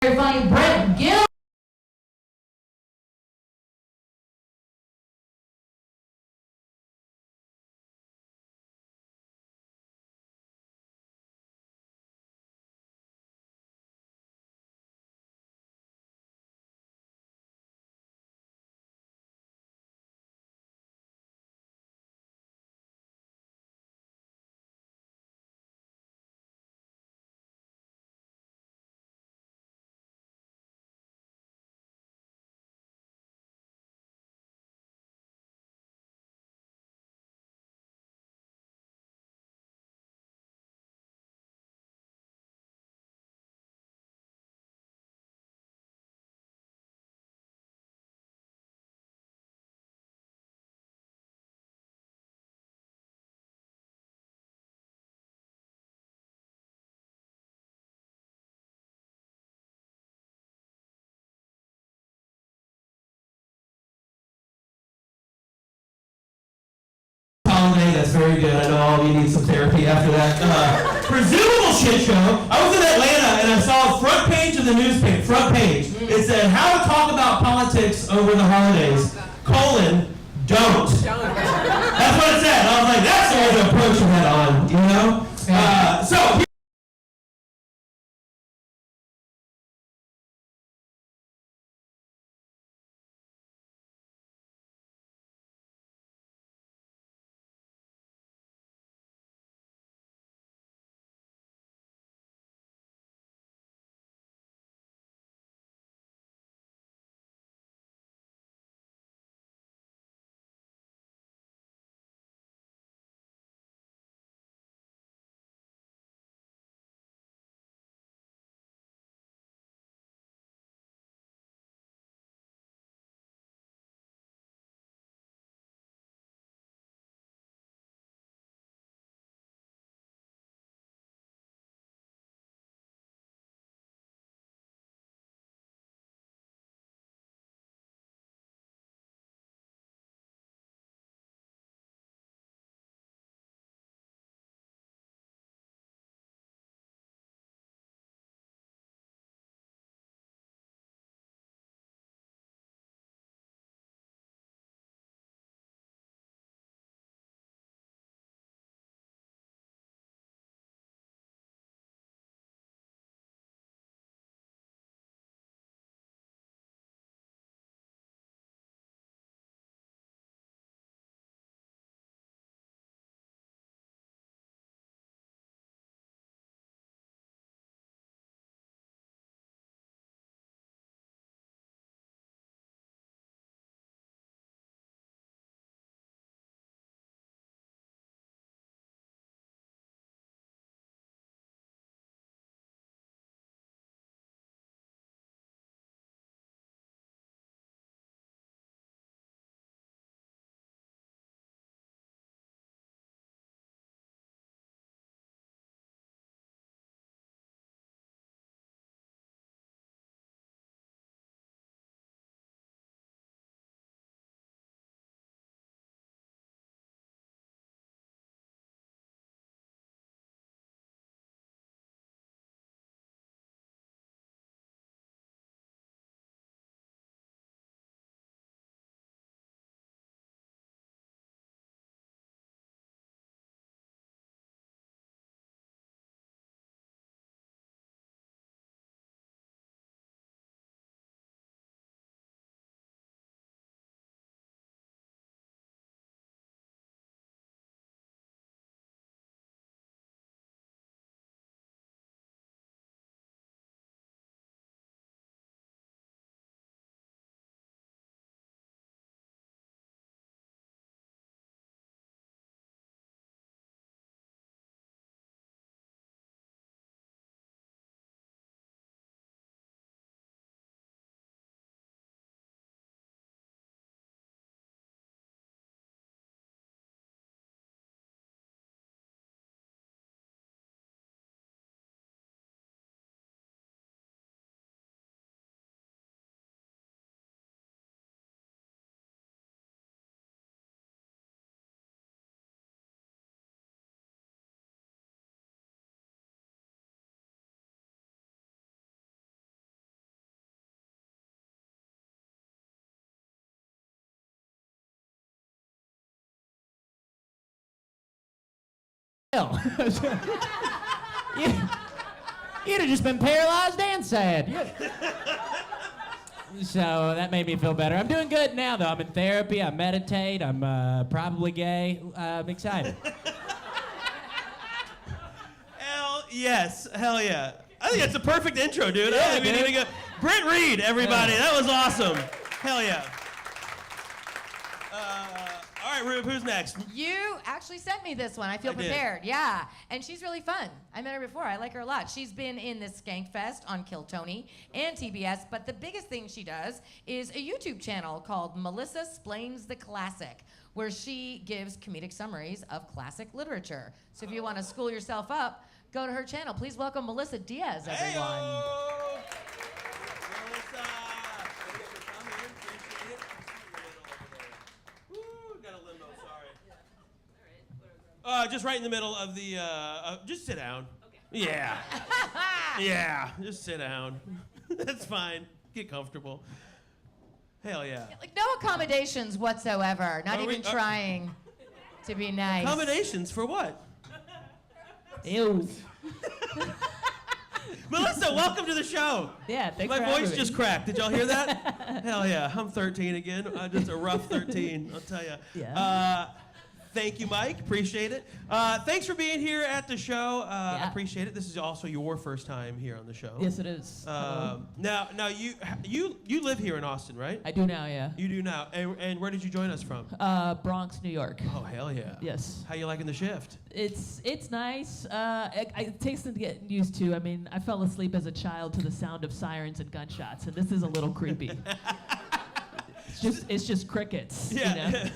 Very funny. Brent Gill. That's very good. I know all of you need some therapy after that. Presumable shit show. I was in Atlanta and I saw front page of the newspaper. Front page. It said, "How to talk about politics over the holidays: don't." That's what it said. I was like, that's the way to approach that on, you know. So. hell. You'd have just been paralyzed and sad. So that made me feel better. I'm doing good now, though. I'm in therapy. I meditate. I'm probably gay. I'm excited. Hell yes. Hell yeah. I think that's a perfect intro, dude. Yeah, I don't think we need to go. Brent Reed, everybody. That was awesome. Hell yeah. All right, Rube, who's next? You actually sent me this one. I feel prepared. Yeah. And she's really fun. I met her before. I like her a lot. She's been in the Skankfest on Kill Tony and TBS, but the biggest thing she does is a YouTube channel called Melissa Splains the Classic, where she gives comedic summaries of classic literature. So if you want to school yourself up, go to her channel. Please welcome Melissa Diaz, everyone. Hey-o! Melissa! Thanks for coming. Appreciate it. Woo, got a limo, sorry. Just right in the middle of the, just sit down. Okay. Yeah. Yeah, just sit down. That's fine. Get comfortable. Hell yeah. Like no accommodations whatsoever. Not even trying to be nice. Accommodations for what? Ew. Melissa, welcome to the show. Yeah, thanks My for voice having me. just cracked. Did y'all hear that? Hell yeah. I'm 13 again. Just a rough 13, I'll tell you. Yeah. Thank you, Mike. Appreciate it. Thanks for being here at the show. Yeah. Appreciate it. This is also your first time here on the show. Yes, it is. Now you live here in Austin, right? I do now, yeah. You do now. And where did you join us from? Bronx, New York. Oh, hell yeah. Yes. How you liking the shift? It's nice. It takes some getting used to. I mean, I fell asleep as a child to the sound of sirens and gunshots, and this is a little creepy. It's just crickets. Yeah.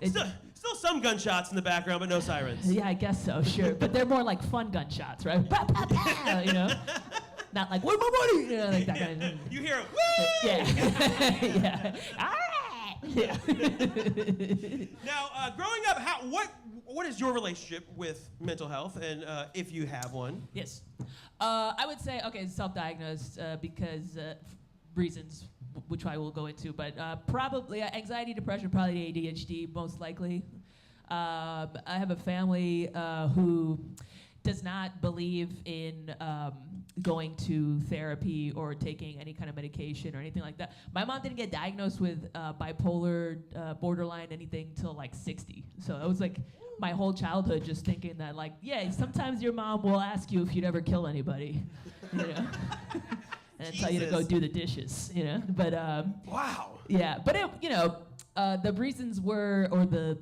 You know? Still some gunshots in the background, but no sirens. Yeah, I guess so, sure. But they're more like fun gunshots, right? Bah, bah, bah, you know? Not like, where's my money? You know, like that kind of. You hear it, woo! Yeah. Yeah. All right. Yeah. Now, growing up, what is your relationship with mental health, and if you have one? Yes. I would say, okay, self-diagnosed because reasons which I will go into, but probably anxiety, depression, probably ADHD, most likely. I have a family who does not believe in going to therapy or taking any kind of medication or anything like that. My mom didn't get diagnosed with bipolar, borderline, anything till like 60. So it was like my whole childhood just thinking that like, yeah, sometimes your mom will ask you if you'd ever kill anybody, you know? And tell you to go do the dishes, you know. But Wow. yeah. But it, you know, the reasons were, or the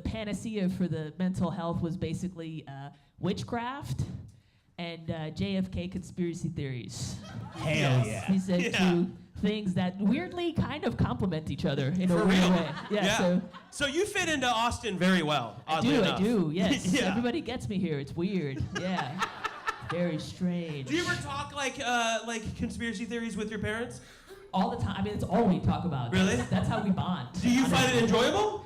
panacea for the mental health was basically witchcraft and JFK conspiracy theories. Hell yeah. He said two things that weirdly kind of complement each other in a For weird real? way. Yeah. So you fit into Austin very well. I Oddly enough. do. Yes. Yeah. Everybody gets me here. It's weird. Yeah. Very strange. Do you ever talk like conspiracy theories with your parents? All the time. I mean, it's all we talk about. Really? That's how we bond. Do you find it enjoyable?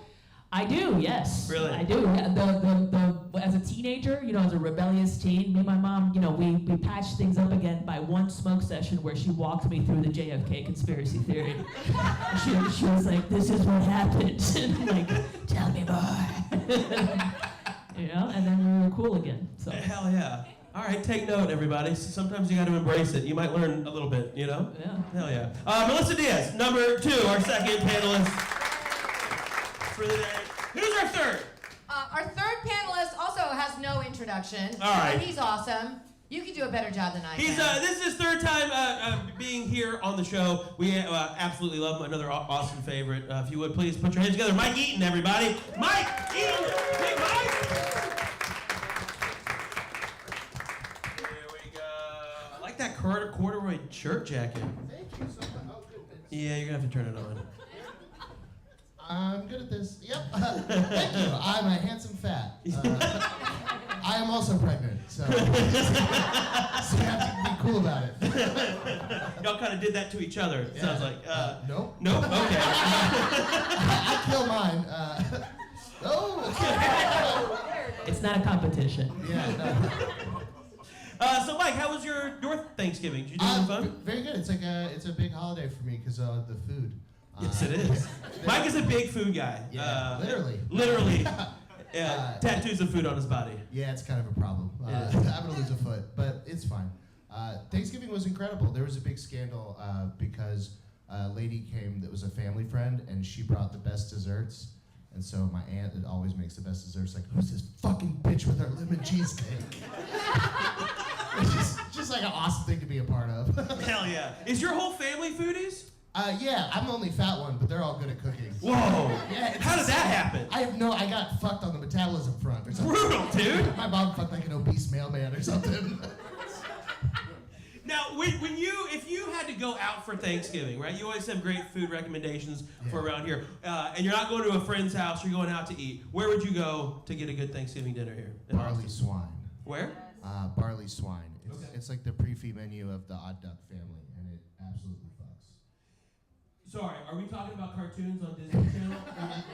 I do, yes. Really? I do. Yeah, as a teenager, you know, as a rebellious teen, me and my mom, you know, we patched things up again by one smoke session where she walked me through the JFK conspiracy theory. she was like, this is what happened. And like, tell me more. You know, and then we were cool again. So. Hell yeah. All right, take note, everybody. Sometimes you got to embrace it. You might learn a little bit, you know? Yeah. Hell yeah. Melissa Diaz, number 2, our second panelist for the day. Who's our third? Our third panelist also has no introduction. All right. But he's awesome. You can do a better job than I He's can. this is his third time being here on the show. We absolutely love him. Another Austin favorite. If you would please put your hands together. Mike Eaton, everybody. Mike Eaton. Hey, Mike. Here we go. I like that corduroy shirt jacket. Thank you so much. Oh, good. Yeah, you're gonna have to turn it on. I'm good at this. Yep. Thank you. I'm a handsome fat. I am also pregnant, so you have to be cool about it. Y'all kind of did that to each other. It sounds like. Nope. Nope. Okay. I kill mine. It's not a competition. Yeah. No. So Mike, how was your Thanksgiving? Did you do anything fun? Very good. It's a big holiday for me because the food. Yes, it is. Mike is a big food guy. Yeah, literally. Literally. Yeah, tattoos of food on his body. Yeah, it's kind of a problem. I'm gonna lose a foot, but it's fine. Thanksgiving was incredible. There was a big scandal because a lady came that was a family friend, and she brought the best desserts. And so my aunt that always makes the best desserts, like, who's this fucking bitch with her lemon cheesecake? It's just like an awesome thing to be a part of. Hell yeah. Is your whole family foodies? Yeah, I'm the only fat one, but they're all good at cooking. Whoa. Yeah, How did that happen? I got fucked on the metabolism front or something. Brutal, dude. My mom fucked like an obese mailman or something. Now, if you had to go out for Thanksgiving, right? You always have great food recommendations for around here. And you're not going to a friend's house, you're going out to eat. Where would you go to get a good Thanksgiving dinner here? Barley swine. Where? Barley swine. It's like the pre-fee menu of the Odd Duck family, and it absolutely fucks. Sorry, are we talking about cartoons on Disney Channel?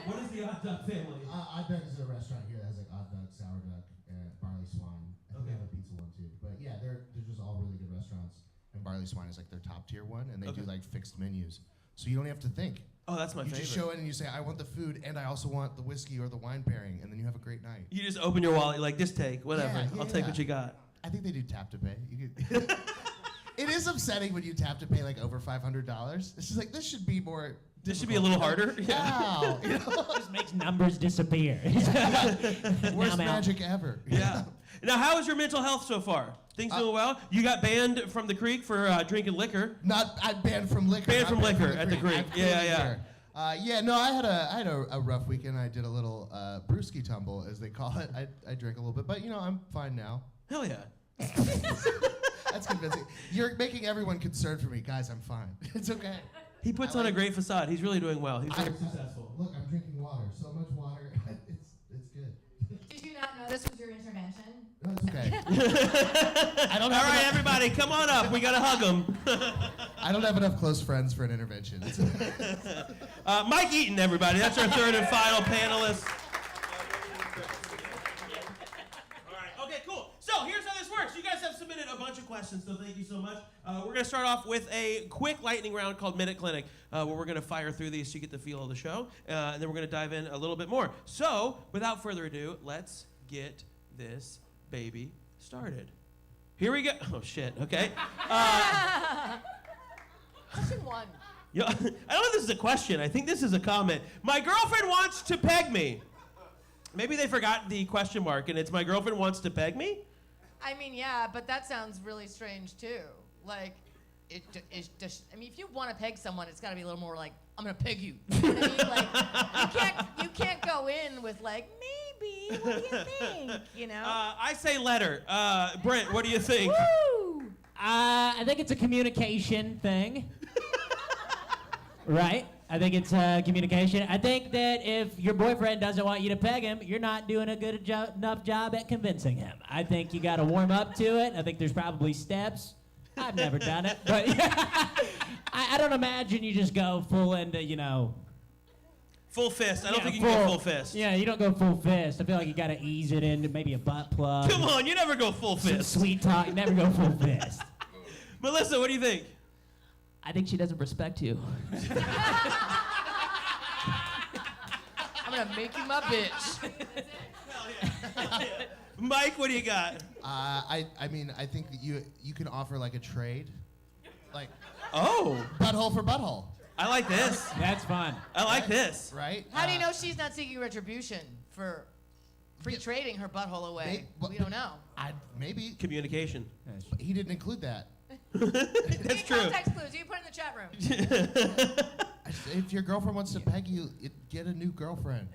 What is the Odd Duck family? Odd Duck is a restaurant here that has like Odd Duck, Sour Duck, and Barley Swine. I think they have a pizza one too. But yeah, they're just all really good restaurants. And Barley Swine is like their top tier one, and they do like fixed menus. So you don't have to think. Oh, that's my favorite. You just show in and you say, I want the food, and I also want the whiskey or the wine pairing, and then you have a great night. You just open your wallet, you're like, just take, whatever. Yeah, I'll take what you got. I think they do tap to pay. You could it is upsetting when you tap to pay like over $500. It's just like, this should be more. This should be a little harder. Wow. You know? Just makes numbers disappear. Worst magic ever. Yeah. Now, how is your mental health so far? Things doing well? You got banned from the creek for drinking liquor. I'm banned from liquor. Banned from liquor at the creek. Yeah. No, I had a rough weekend. I did a little brewski tumble, as they call it. I drank a little bit, but I'm fine now. Hell yeah. That's convincing. You're making everyone concerned for me. Guys, I'm fine. It's okay. He puts on a great facade. He's really doing well. He's very successful. Look, I'm drinking water. So much water. It's good. Did you not know this was your intervention? No, it's okay. All right, everybody, come on up. We got to hug him. I don't have enough close friends for an intervention. Mike Eaton, everybody. That's our third and final panelist. So here's how this works. You guys have submitted a bunch of questions, so thank you so much. We're going to start off with a quick lightning round called Minute Clinic, where we're going to fire through these so you get the feel of the show, and then we're going to dive in a little bit more. So, without further ado, let's get this baby started. Here we go. Oh, shit. Okay. Question one. I don't know if this is a question. I think this is a comment. My girlfriend wants to peg me. Maybe they forgot the question mark, and it's my girlfriend wants to peg me? I mean, yeah, but that sounds really strange too. Like, if you want to peg someone, it's got to be a little more like, I'm gonna peg you. You know what I mean? Like, you can't go in with like, maybe. What do you think? You know. I say letter. Brent, what do you think? Woo! I think it's a communication thing. Right? I think it's communication. I think that if your boyfriend doesn't want you to peg him, you're not doing a good enough job at convincing him. I think you got to warm up to it. I think there's probably steps. I've never done it, but I don't imagine you just go full into, Full fist. I don't think you can go full fist. Yeah, you don't go full fist. I feel like you got to ease it into maybe a butt plug. Come on, you never go full fist. Some sweet talk. You never go full fist. Melissa, what do you think? I think she doesn't respect you. I'm gonna make you my bitch. Mike, what do you got? I think that you can offer like a trade, like butthole for butthole. I like this. That's fun. I like this. Right? How do you know she's not seeking retribution for free trading her butthole away? We don't know. Maybe. Communication. But he didn't include that. That's true. Context clues. You can put it in the chat room. If your girlfriend wants to peg you, get a new girlfriend.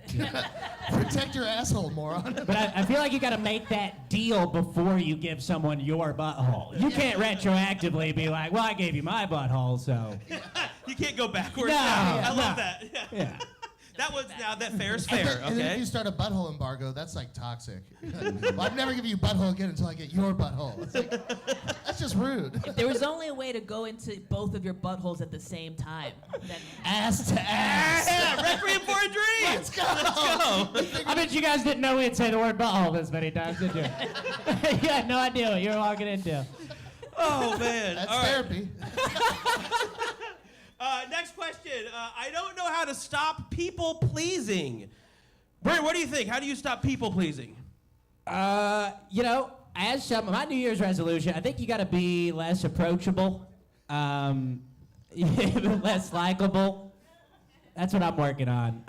Protect your asshole, moron. But I feel like you got to make that deal before you give someone your butthole. You can't retroactively be like, well, I gave you my butthole, so. You can't go backwards. No, I love no. that. Yeah. That fair is fair, And then if okay? you start a butthole embargo, that's like toxic. Well, I'd never give you butthole again until I get your butthole. It's like, that's just rude. If there was only a way to go into both of your buttholes at the same time, then Ass to ass. Yeah, Requiem for a Dream. Let's go. I bet you guys didn't know we'd say the word butthole this many times, did you? You had no idea what you were walking into. Oh, man. That's All right. therapy. Next question. I don't know how to stop people pleasing. Brent, what do you think? How do you stop people pleasing? As my New Year's resolution, I think you got to be less approachable, less likable. That's what I'm working on.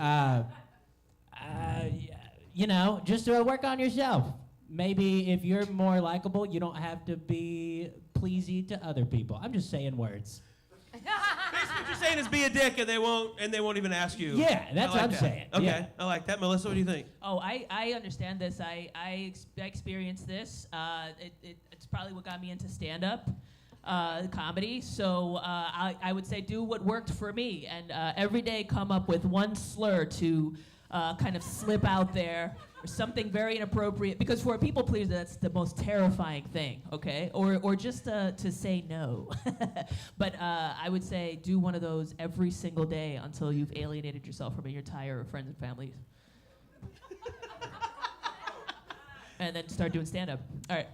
Just work on yourself. Maybe if you're more likable, you don't have to be pleasy to other people. I'm just saying words. Basically, what you're saying is be a dick, and they won't even ask you. Yeah, that's what I'm saying. Okay, Yeah. I like that. Melissa, what do you think? Oh, I understand this. I experienced this. It's probably what got me into stand-up comedy. So I would say do what worked for me, and every day come up with one slur to kind of slip out there, or something very inappropriate. Because for a people pleaser, that's the most terrifying thing. Okay, or just to say no. But I would say do one of those every single day until you've alienated yourself from your entire friends and family. And then start doing stand-up. All right.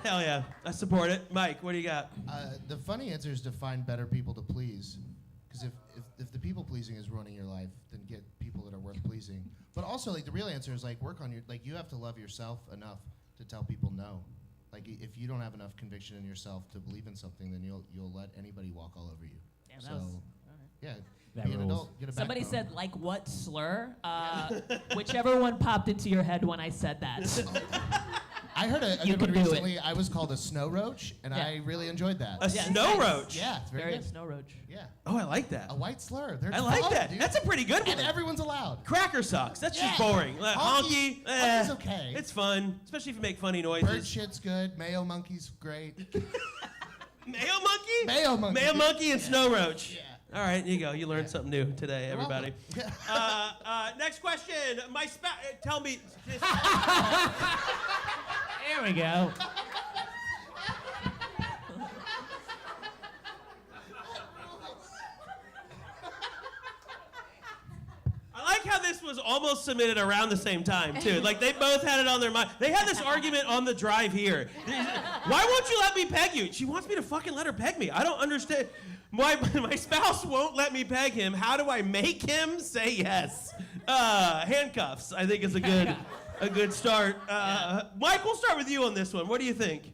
Hell yeah. I support it. Mike, what do you got? The funny answer is to find better people to please. Because if the people pleasing is ruining your life, then get people that are worth pleasing. But also, like, the real answer is, like, work on you have to love yourself enough to tell people no. Like, if you don't have enough conviction in yourself to believe in something, then you'll let anybody walk all over you. Damn, so, that was, yeah, That be an rules. adult, get a somebody backbone. said, like what slur? Whichever one popped into your head when I said that. I heard a You good one can do it. recently. I was called a snow roach, and Yeah. I really enjoyed that. A Yeah, snow nice. roach. Yeah, it's very Very good. snow roach. Yeah, Oh, I like that. a white slur. They're I like fun, that. dude. That's a pretty good one. And everyone's allowed. Cracker sucks. That's just Yeah. boring. Honky. Honky's okay. It's fun, especially if you make funny Bird noises. shit's good. Mayo monkey's great. Mayo monkey? Mayo monkey. Mayo monkey and snow roach. Yeah. All right, here you go. You learned something new today, You're everybody. welcome. Next question. My tell me. There we go. I like how this was almost submitted around the same time, too. Like, they both had it on their mind. They had this argument on the drive here. Why won't you let me peg you? She wants me to fucking let her peg me. I don't understand. My spouse won't let me peg him. How do I make him say yes? Handcuffs, I think, is a good start. Mike, we'll start with you on this one. What do you think?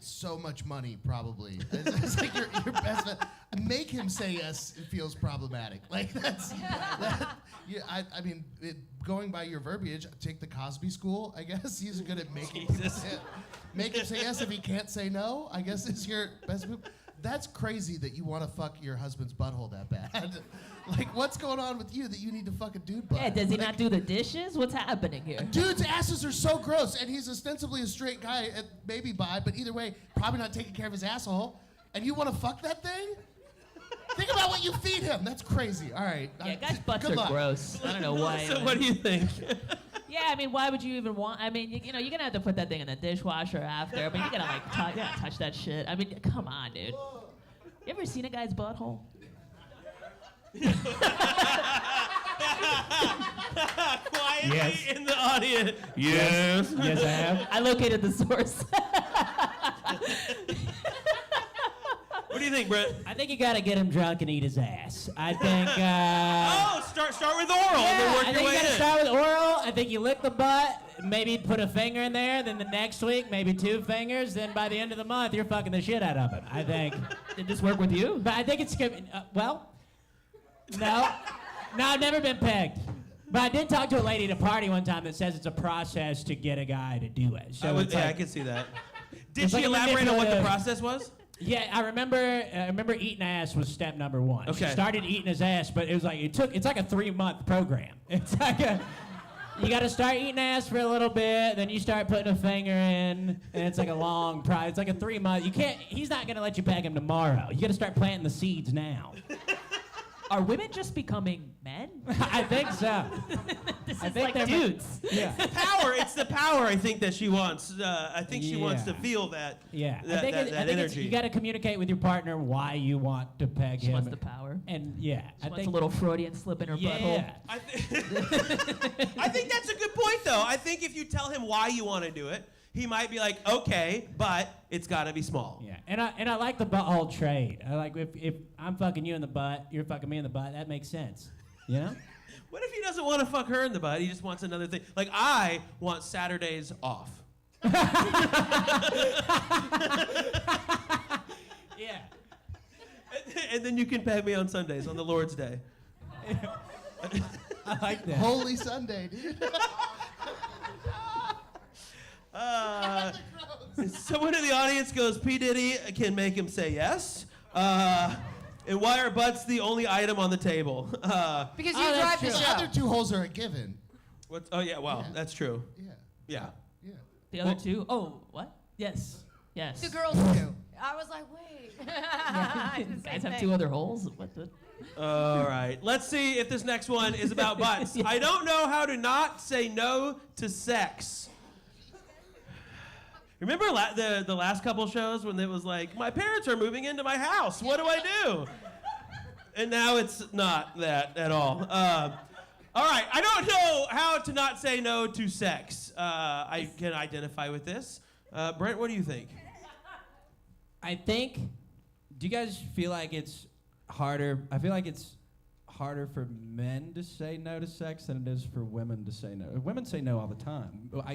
So much money, probably. It's like your best friend. Make him say yes. It feels problematic. Like yeah, I mean, going by your verbiage, take the Cosby School. I guess he's good at making make him say yes if he can't say no. I guess is your best move. That's crazy that you want to fuck your husband's butthole that bad. Like, what's going on with you that you need to fuck a dude butt? Yeah, does he Like, not do the dishes? What's happening here? Dudes' asses are so gross, and he's ostensibly a straight guy, maybe bi, but either way, probably not taking care of his asshole. And you want to fuck that thing? Think about what you feed him. That's crazy. All right. Yeah, guys' butts Good are luck. gross. I don't know why. So what do you think? Yeah, I mean, why would you even want? I mean, you're gonna have to put that thing in the dishwasher after. I mean, you're gonna touch that shit. I mean, come on, dude. You ever seen a guy's butthole? Quietly Yes. in the audience. Yes. Yes, I have. I located the source. What do you think, Brett? I think you got to get him drunk and eat his ass. I think. Oh, start with oral and then Yeah, work I your think you way gotta in. start with oral. I think you lick the butt, maybe put a finger in there, then the next week, maybe 2 fingers, then by the end of the month, you're fucking the shit out of him. I think. Did this work with you? But I think it's good. Well, no. No, I've never been pegged. But I did talk to a lady at a party one time that says it's a process to get a guy to do it. So it's I like, can see that. Did It's she like a elaborate on what the manipulative- process was? yeah, I remember eating ass was step number 1. Okay. She started eating his ass, but it was like it's like a 3-month program. It's like you got to start eating ass for a little bit, then you start putting a finger in, and it's like a long process. It's like a 3-month. He's not gonna let you peg him tomorrow. You got to start planting the seeds now. Are women just becoming men? I think so. This I is think like they're- dudes. Yeah. It's the power I think that she wants. I think she wants to Yeah. feel that. Yeah, That, I think, that, I that think it's, energy. you got to communicate with your partner why you want to peg She him. wants the power. And yeah, She I wants think a little Freudian slip in her butthole. yeah. I think that's a good point, though. I think if you tell him why you want to do it, he might be like, okay, but it's got to be small. Yeah, and I like the butthole trade. I like if I'm fucking you in the butt, you're fucking me in the butt. That makes sense, you know? What if he doesn't want to fuck her in the butt? He just wants another thing. Like, I want Saturdays off. Yeah. And then you can peg me on Sundays, on the Lord's Day. I like that. Holy Sunday, dude. Someone in the audience goes, P. Diddy can make him say yes. And why are butts the only item on the table? Because you Oh, drive that's the The show. other two holes are a given. What's, oh, yeah, wow, Yeah. that's true. Yeah. Yeah. Yeah. The other two? Oh, what? Yes. Yes. The girls do. I was like, wait. I did the same Guys have thing. 2 other holes? What the? All right. Let's see if this next one is about butts. I don't know how to not say no to sex. Remember the last couple shows when it was like, my parents are moving into my house. What do I do? And now it's not that at all. All right. I don't know how to not say no to sex. I can identify with this. Brent, what do you think? I think. Do you guys feel like it's harder? I feel like it's harder for men to say no to sex than it is for women to say no. Women say no all the time.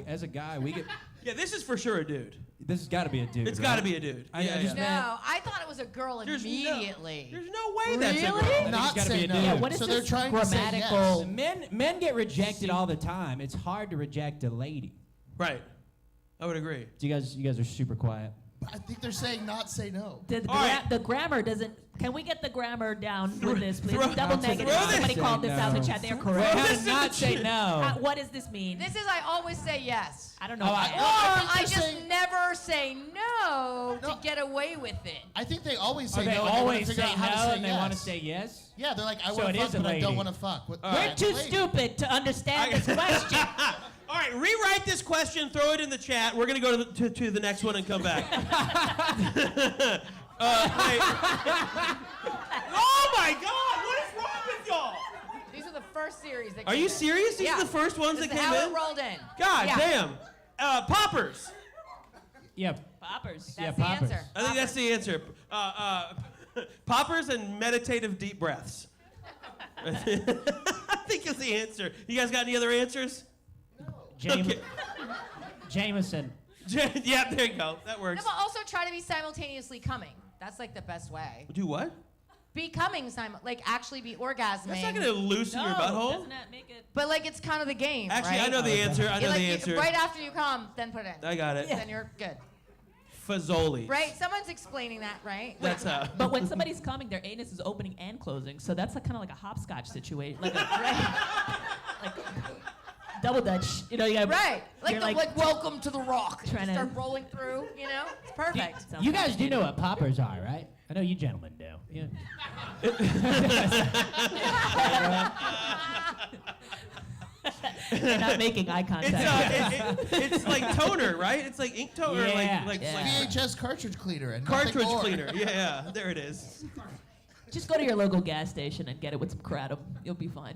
As a guy, we get. Yeah, this is for sure a dude. This has got to be a dude. It's right? got to be a dude. I Yeah, just yeah. No, I thought it was a girl There's immediately. there's no way that's a Really? girl. think Not it's gotta say be a no. dude. Yeah, what is so this they're trying to say grammatical? yes. Men get rejected all the time. It's hard to reject a lady. Right. I would agree. Do you guys are super quiet. I think they're saying not say no. The All right. the grammar doesn't. Can we get the grammar down with this, please? throw- Double throw negative. this- Somebody Say called this out in the no. chat. They're Throw correct. How this to in not the say chat. no? What does this mean? This is I always say yes. I don't know. Oh, if I- I- Or think I they're just saying- never say no to No. get away with it. I think they always say Or they no. and always they say wanna figure out how to no say and they yes. want to say yes. Yeah, they're like, I So want it to is fuck, a but I don't lady. want to fuck. What, All We're right. too lady. stupid to understand this question. All right, rewrite this question, throw it in the chat. We're going to go to the next one and come back. Wait. Oh, my God. What is wrong with y'all? These are the first series that Are came you in. serious? These Yeah. are the first ones This that is came how in? it rolled in. God Yeah. damn. Poppers. Yeah. Poppers. That's Yeah, the poppers. answer. I think that's the answer. Poppers and meditative deep breaths. I think is the answer. You guys got any other answers? Okay. Jameson. Yeah, there you go. That No, works. but also try to be simultaneously coming. That's like the best way. Do what? Be coming, like actually be orgasming. That's not going to loosen No, your butthole. doesn't that make it? But like it's kind of the game. Actually, right? I know the answer. I know Like, the answer. Right after you come, then put it in. I got it. Then you're good. Fazoli. Right? Someone's explaining that, right? That's how. But when somebody's coming, their anus is opening and closing, so that's like kind of like a hopscotch situation, like like double dutch. You know, you got Right. Like you're the like welcome to the rock. Trying to- Start rolling through, you know? It's perfect. Sounds You guys do know complicated. what poppers are, right? I know you gentlemen do. Yeah. They're not making eye contact. It's like toner, right? It's like ink toner, Yeah. like Yeah. VHS cartridge cleaner and nothing cartridge more. cleaner. Yeah, there it is. Just go to your local gas station and get it with some kratom. You'll be fine.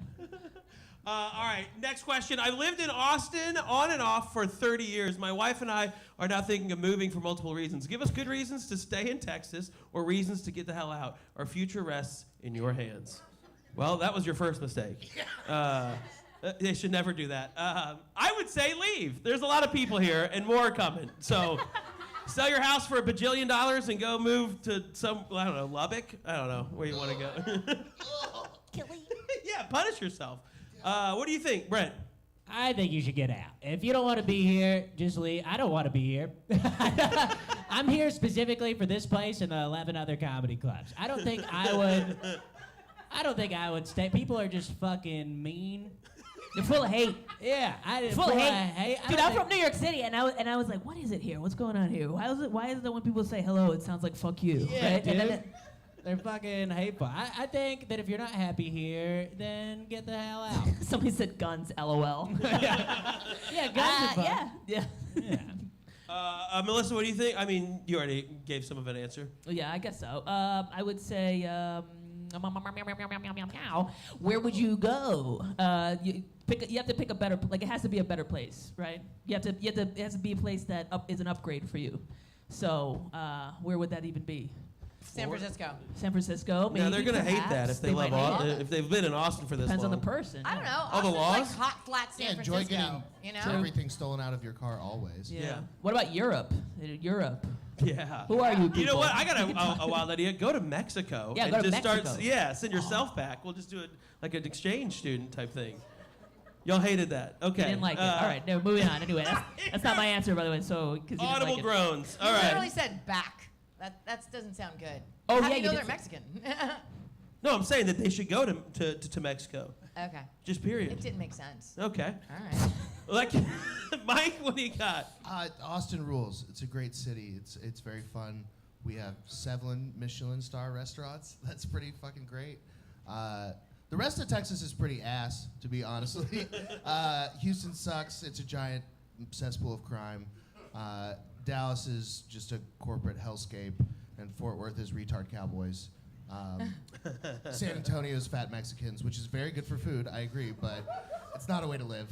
All right, next question. I've lived in Austin on and off for 30 years. My wife and I are now thinking of moving for multiple reasons. Give us good reasons to stay in Texas or reasons to get the hell out. Our future rests in your hands. Well, that was your first mistake. They should never do that. I would say leave. There's a lot of people here and more are coming. So sell your house for $1 bajillion and go move to some, I don't know, Lubbock? I don't know where you want to go. Yeah, punish yourself. What do you think, Brent? I think you should get out. If you don't want to be here, just leave. I don't want to be here. I'm here specifically for this place and the 11 other comedy clubs. I don't think I would stay. People are just fucking mean. They're full of hate. Yeah, Full of hate. I Dude, don't I'm think- from New York City, and I was like, what is it here? What's going on here? Why is it when people say hello, it sounds like fuck you? Yeah, right? dude. And then They're fucking hateful. I think that if you're not happy here, then get the hell out. somebody said guns, LOL. Yeah, guns are fun. yeah. Yeah. Melissa, what do you think? I mean, you already gave some of an answer. Yeah, I guess so. I would say, where would you go? You have to pick a better, like it has to be a better place, right? It has to be a place that is an upgrade for you. So, where would that even be? San Francisco. San Francisco, maybe. Yeah, they're gonna hate perhaps. that if they might love hate it. if they've been in Austin for this Depends long. on the person. I don't know. Oh, the Austin's laws? like hot, flat San enjoy Francisco. getting You know? everything stolen out of your car always. Yeah. What about Europe? Europe. Yeah. Who are you people? You know what? I got a wild idea. Go to Mexico Yeah, and go to just Mexico. start. Send yourself back. We'll just do it like an exchange student type thing. Y'all hated that. Okay. You didn't like it. All right, no, moving on. Anyway, that's not my answer, by the way. So, because you Audible didn't like groans. All You right. literally said back. That doesn't sound good. Oh, How yeah, do you know you they're did Mexican? No, I'm saying that they should go to Mexico. Okay. Just It period. didn't make sense. Okay. All right. Like, Mike, what do you got? Austin rules. It's a great city. It's very fun. We have 7 Michelin star restaurants. That's pretty fucking great. The rest of Texas is pretty ass, to be honest with you. Houston sucks. It's a giant cesspool of crime. Dallas is just a corporate hellscape, and Fort Worth is retard cowboys. San Antonio is fat Mexicans, which is very good for food, I agree, but it's not a way to live.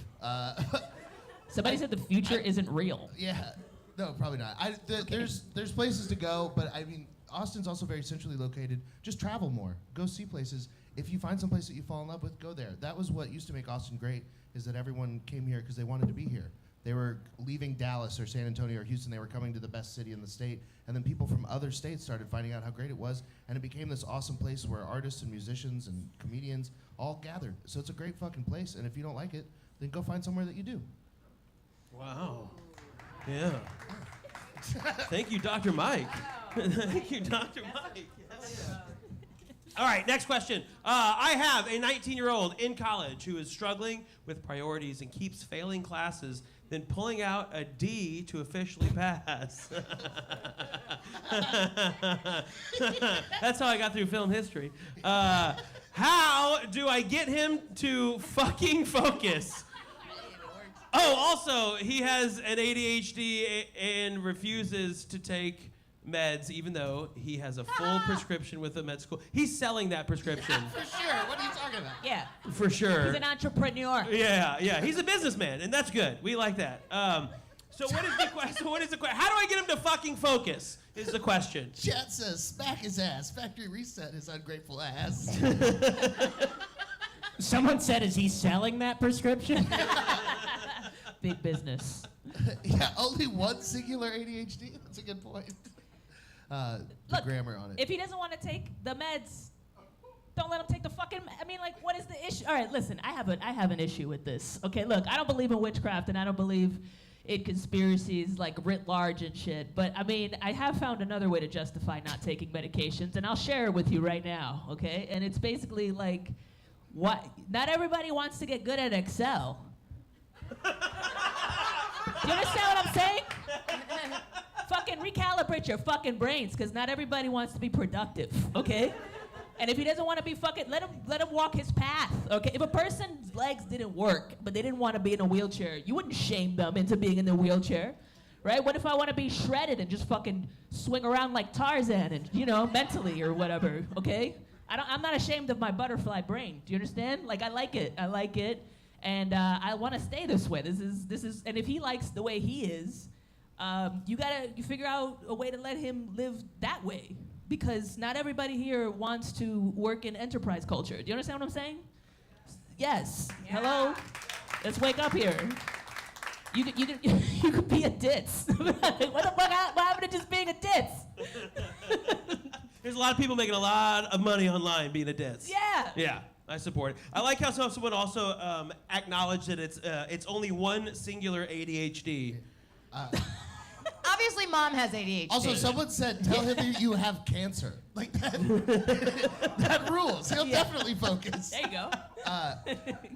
Somebody said the future isn't real. Yeah, no, probably not. There's places to go, but I mean, Austin's also very centrally located. Just travel more, go see places. If you find some place that you fall in love with, go there. That was what used to make Austin great, is that everyone came here because they wanted to be here. They were leaving Dallas or San Antonio or Houston. They were coming to the best city in the state. And then people from other states started finding out how great it was. And it became this awesome place where artists and musicians and comedians all gathered. So it's a great fucking place. And if you don't like it, then go find somewhere that you do. Wow. Yeah. Thank you, Dr. Mike. Thank you, Dr. Mike. Yes. All right, next question. I have a 19-year-old in college who is struggling with priorities and keeps failing classes, then pulling out a D to officially pass. That's how I got through film history. How do I get him to fucking focus? Oh, also, he has an ADHD and refuses to take meds, even though he has a full prescription with a med school. He's selling that prescription. For sure. What are you talking about? Yeah. For sure. He's an entrepreneur. Yeah. He's a businessman, and that's good. We like that. So what is the question? How do I get him to fucking focus? Is the question. Chat says, smack his ass. Factory reset his ungrateful ass. Someone said, is he selling that prescription? Big business. Yeah, only one singular ADHD? That's a good point. The Look, grammar on it. If he doesn't want to take the meds, don't let him take the fucking. I mean, like, what is the issue? All right, listen. I have an issue with this. Okay, look. I don't believe in witchcraft, and I don't believe in conspiracies like writ large and shit. But I mean, I have found another way to justify not taking medications, and I'll share it with you right now. Okay, and it's basically like, what? Not everybody wants to get good at Excel. Do you understand what I'm saying? Fucking recalibrate your fucking brains, because not everybody wants to be productive, okay? And if he doesn't want to be fucking, let him walk his path, okay? If a person's legs didn't work, but they didn't want to be in a wheelchair, you wouldn't shame them into being in the wheelchair, right? What if I want to be shredded and just fucking swing around like Tarzan and, you know, mentally or whatever, okay? I'm not ashamed of my butterfly brain. Do you understand? Like, I like it, and I want to stay this way. This is, and if he likes the way he is, you figure out a way to let him live that way, because not everybody here wants to work in enterprise culture. Do you understand what I'm saying? Yes. Yeah. Hello. Let's wake up here. You could be a ditz. What the fuck? What happened to just being a ditz? There's a lot of people making a lot of money online being a ditz. Yeah. Yeah. I support it. I like how someone also acknowledged that it's only one singular ADHD. Obviously, mom has ADHD. Also, someone said, tell him you have cancer. Like that. That rules. He'll definitely focus. There you go.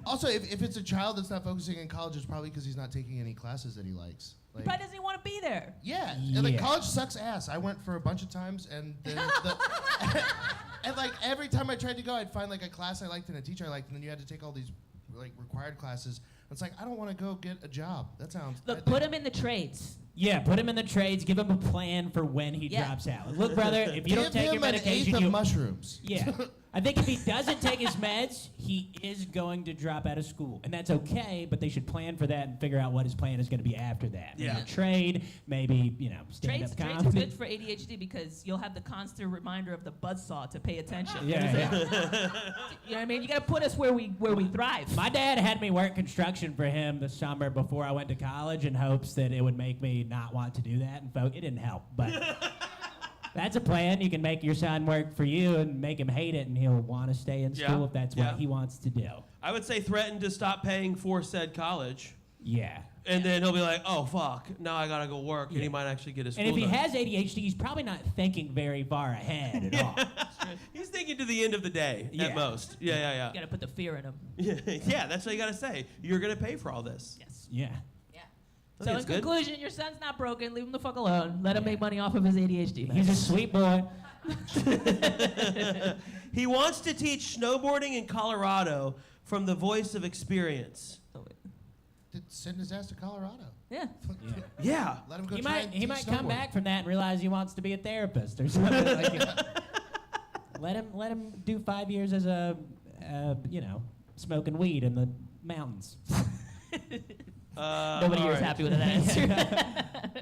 Also, if it's a child that's not focusing in college, it's probably because he's not taking any classes that he likes. He probably doesn't want to be there. Yeah. And like, college sucks ass. I went for a bunch of times, and then and like every time I tried to go, I'd find like a class I liked and a teacher I liked, and then you had to take all these like required classes. It's like, I don't want to go get a job. That sounds. Look, put him in the trades. Yeah, put him in the trades. Give him a plan for when he drops out. Look, brother, if you don't take your medication, give him an eighth of mushrooms. Yeah, I think if he doesn't take his meds, he is going to drop out of school. And that's okay, but they should plan for that and figure out what his plan is going to be after that. Yeah. Maybe trade, maybe, stand-up Trade's comedy. good for ADHD because you'll have the constant reminder of the buzzsaw to pay attention. Yeah. You know what I mean? You got to put us where we thrive. My dad had me work construction for him the summer before I went to college in hopes that it would make me not want to do that. And it didn't help, but... That's a plan. You can make your son work for you and make him hate it, and he'll want to stay in school if that's what he wants to do. I would say threaten to stop paying for said college. Yeah. And then he'll be like, oh, fuck, now I got to go work, and he might actually get his school And if he done. has ADHD, he's probably not thinking very far ahead at all. He's thinking to the end of the day at most. Yeah. You got to put the fear in him. Yeah, that's what you got to say. You're going to pay for all this. Yes. Yeah. So in conclusion, your son's not broken. Leave him the fuck alone. Let him make money off of his ADHD. Man. He's a sweet boy. He wants to teach snowboarding in Colorado from the voice of experience. Send his ass to Colorado. Yeah. Yeah. Let him go. He might come back from that and realize he wants to be a therapist or something like that. Let him do 5 years as a smoking weed in the mountains. Nobody here is happy with that answer.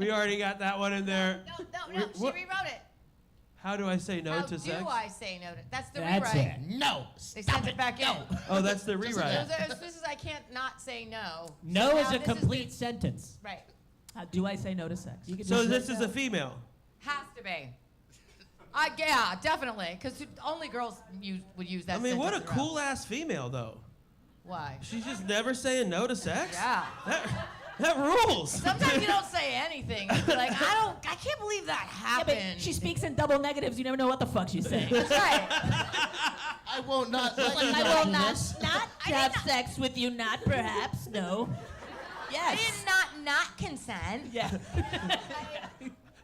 We already got that one in there. No, she rewrote it. How do I say no to sex? How do I say no to... That's the That's rewrite. it. No. They sent it back in. Oh, that's the rewrite. This is I can't not say no. No So is now a this complete sentence. Right. How do I say no to sex? You can So just this let is go. a female. Has to be. Yeah, definitely. Because only girls would use that I mean, what a sentence throughout. cool-ass female, though. Why? She's just never saying no to sex? Yeah. That rules. Sometimes you don't say anything. You're like, I can't believe that Yeah, happened. but she speaks in double negatives. You never know what the fuck she's saying. That's right. I won't not let you I know will not this. have sex with you. Not perhaps. No. I Yes. did not consent. Yeah.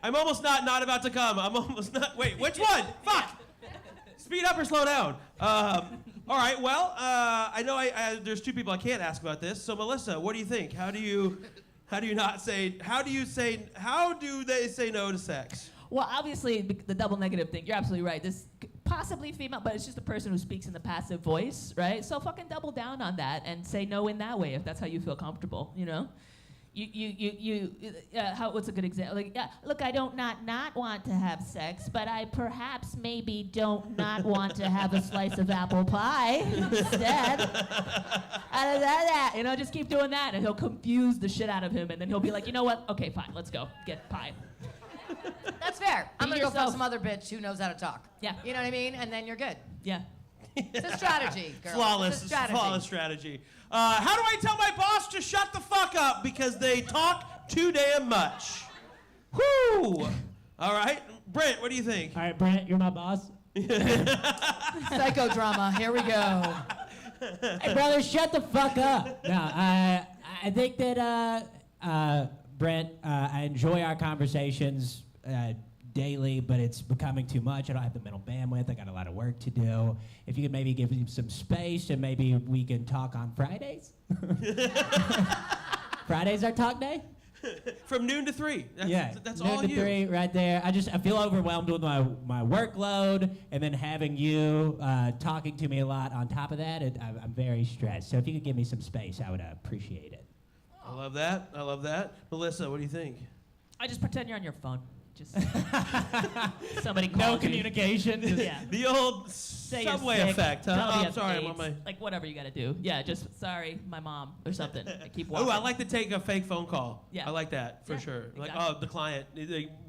I'm almost not about to come. I'm almost not. Wait, which one? Fuck. Speed up or slow down. All right. Well, I know there's two people I can't ask about this. So Melissa, what do you think? How do they say no to sex? Well, obviously, the double negative thing. You're absolutely right. This possibly female, but it's just a person who speaks in the passive voice, right? So fucking double down on that and say no in that way if that's how you feel comfortable. You know. What's a good example? Like, yeah, look, I don't not want to have sex, but I perhaps maybe don't not want to have a slice of apple pie instead. Just keep doing that, and he'll confuse the shit out of him, and then he'll be like, you know what? Okay, fine, let's go get pie. That's fair. I'm Be gonna go fuck yourself. some other bitch who knows how to talk. Yeah. You know what I mean? And then you're good. Yeah. It's a strategy, girl. Flawless It's a strategy. flawless strategy. How do I tell my boss to shut the fuck up because they talk too damn much? Whoo! All right, Brent, what do you think? All right, Brent, you're my boss. Psychodrama. Here we go. Hey, brother, shut the fuck up. No, I think that, Brent, I enjoy our conversations daily, but it's becoming too much. I don't have the mental bandwidth. I got a lot of work to do. If you could maybe give me some space and maybe we can talk on Fridays. Friday's our talk day? From noon to 3. That's noon all to you. 3 right there. I feel overwhelmed with my workload, and then having you talking to me a lot on top of that, I'm very stressed. So if you could give me some space, I would appreciate it. I love that. Melissa, what do you think? I just pretend you're on your phone. Just somebody No called you. communication. Yeah. The old Say you're subway sick, effect, huh? tell me Oh, you I'm have sorry, I'm AIDS, on my... like whatever you gotta do. Yeah, just sorry, my mom or something. I keep walking. Oh, I like to take a fake phone call. Yeah. I like that for sure. Like, exactly. oh, the client,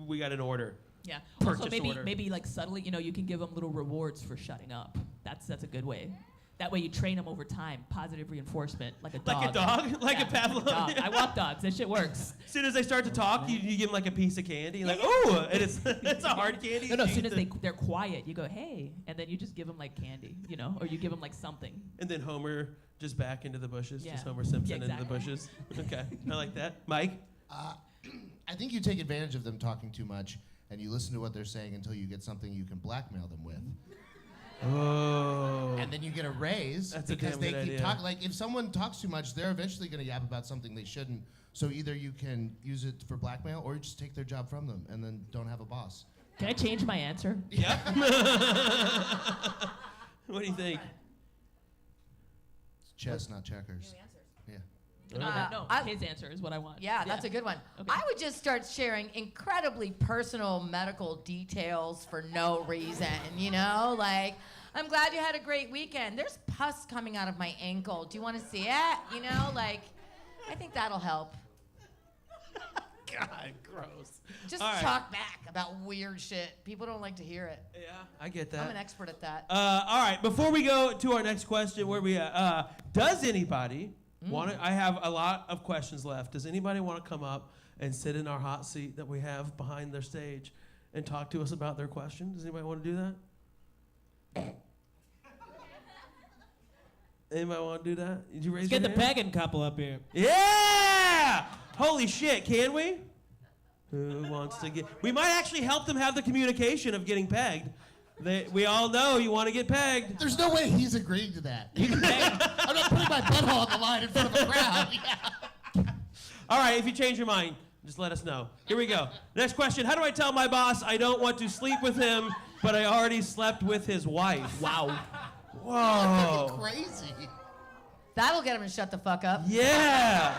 we got an order. Yeah. Purchase Also, order. maybe like subtly, you can give them little rewards for shutting up. That's a good way. That way you train them over time. Positive reinforcement, like a dog. Like a dog? Like a Yeah, Pavlov? dog. I walk dogs. That shit works. As soon as they start to talk, you give them like a piece of candy. Like, ooh, and it's a hard candy. No, as soon as they're quiet, you go, hey, and then you just give them like candy, or you give them like something. And then Homer just back into the bushes. Yeah. Just Homer Simpson Yeah, into the exactly. bushes. Okay, I like that. Mike? I think you take advantage of them talking too much, and you listen to what they're saying until you get something you can blackmail them with. Oh. And then you get a raise That's a because damn they good keep idea. talking. Like if someone talks too much, they're eventually going to yap about something they shouldn't. So either you can use it for blackmail, or you just take their job from them and then don't have a boss. Can I change my answer? Yep. What do you think? It's chess, not checkers. Yeah. No, his answer is what I want. Yeah, that's a good one. Okay. I would just start sharing incredibly personal medical details for no reason, you know? Like, I'm glad you had a great weekend. There's pus coming out of my ankle. Do you want to see it? You know, like, I think that'll help. God, gross. Just All right. talk back about weird shit. People don't like to hear it. Yeah, I get that. I'm an expert at that. All right, before we go to our next question, where we at? Does anybody want to? I have a lot of questions left. Does anybody want to come up and sit in our hot seat that we have behind their stage and talk to us about their question? Does anybody want to do that? Anybody want to do that? Did you raise Let's your get the hand? pegging couple up here. Yeah! Holy shit, can we? Who wants to get... We might actually help them have the communication of getting pegged. We all know you want to get pegged. There's no way he's agreeing to that. I'm not putting my butthole on the line in front of a crowd. Yeah. All right, if you change your mind, just let us know. Here we go. Next question. How do I tell my boss I don't want to sleep with him, but I already slept with his wife? Wow. Whoa. Crazy. That'll get him to shut the fuck up. Yeah.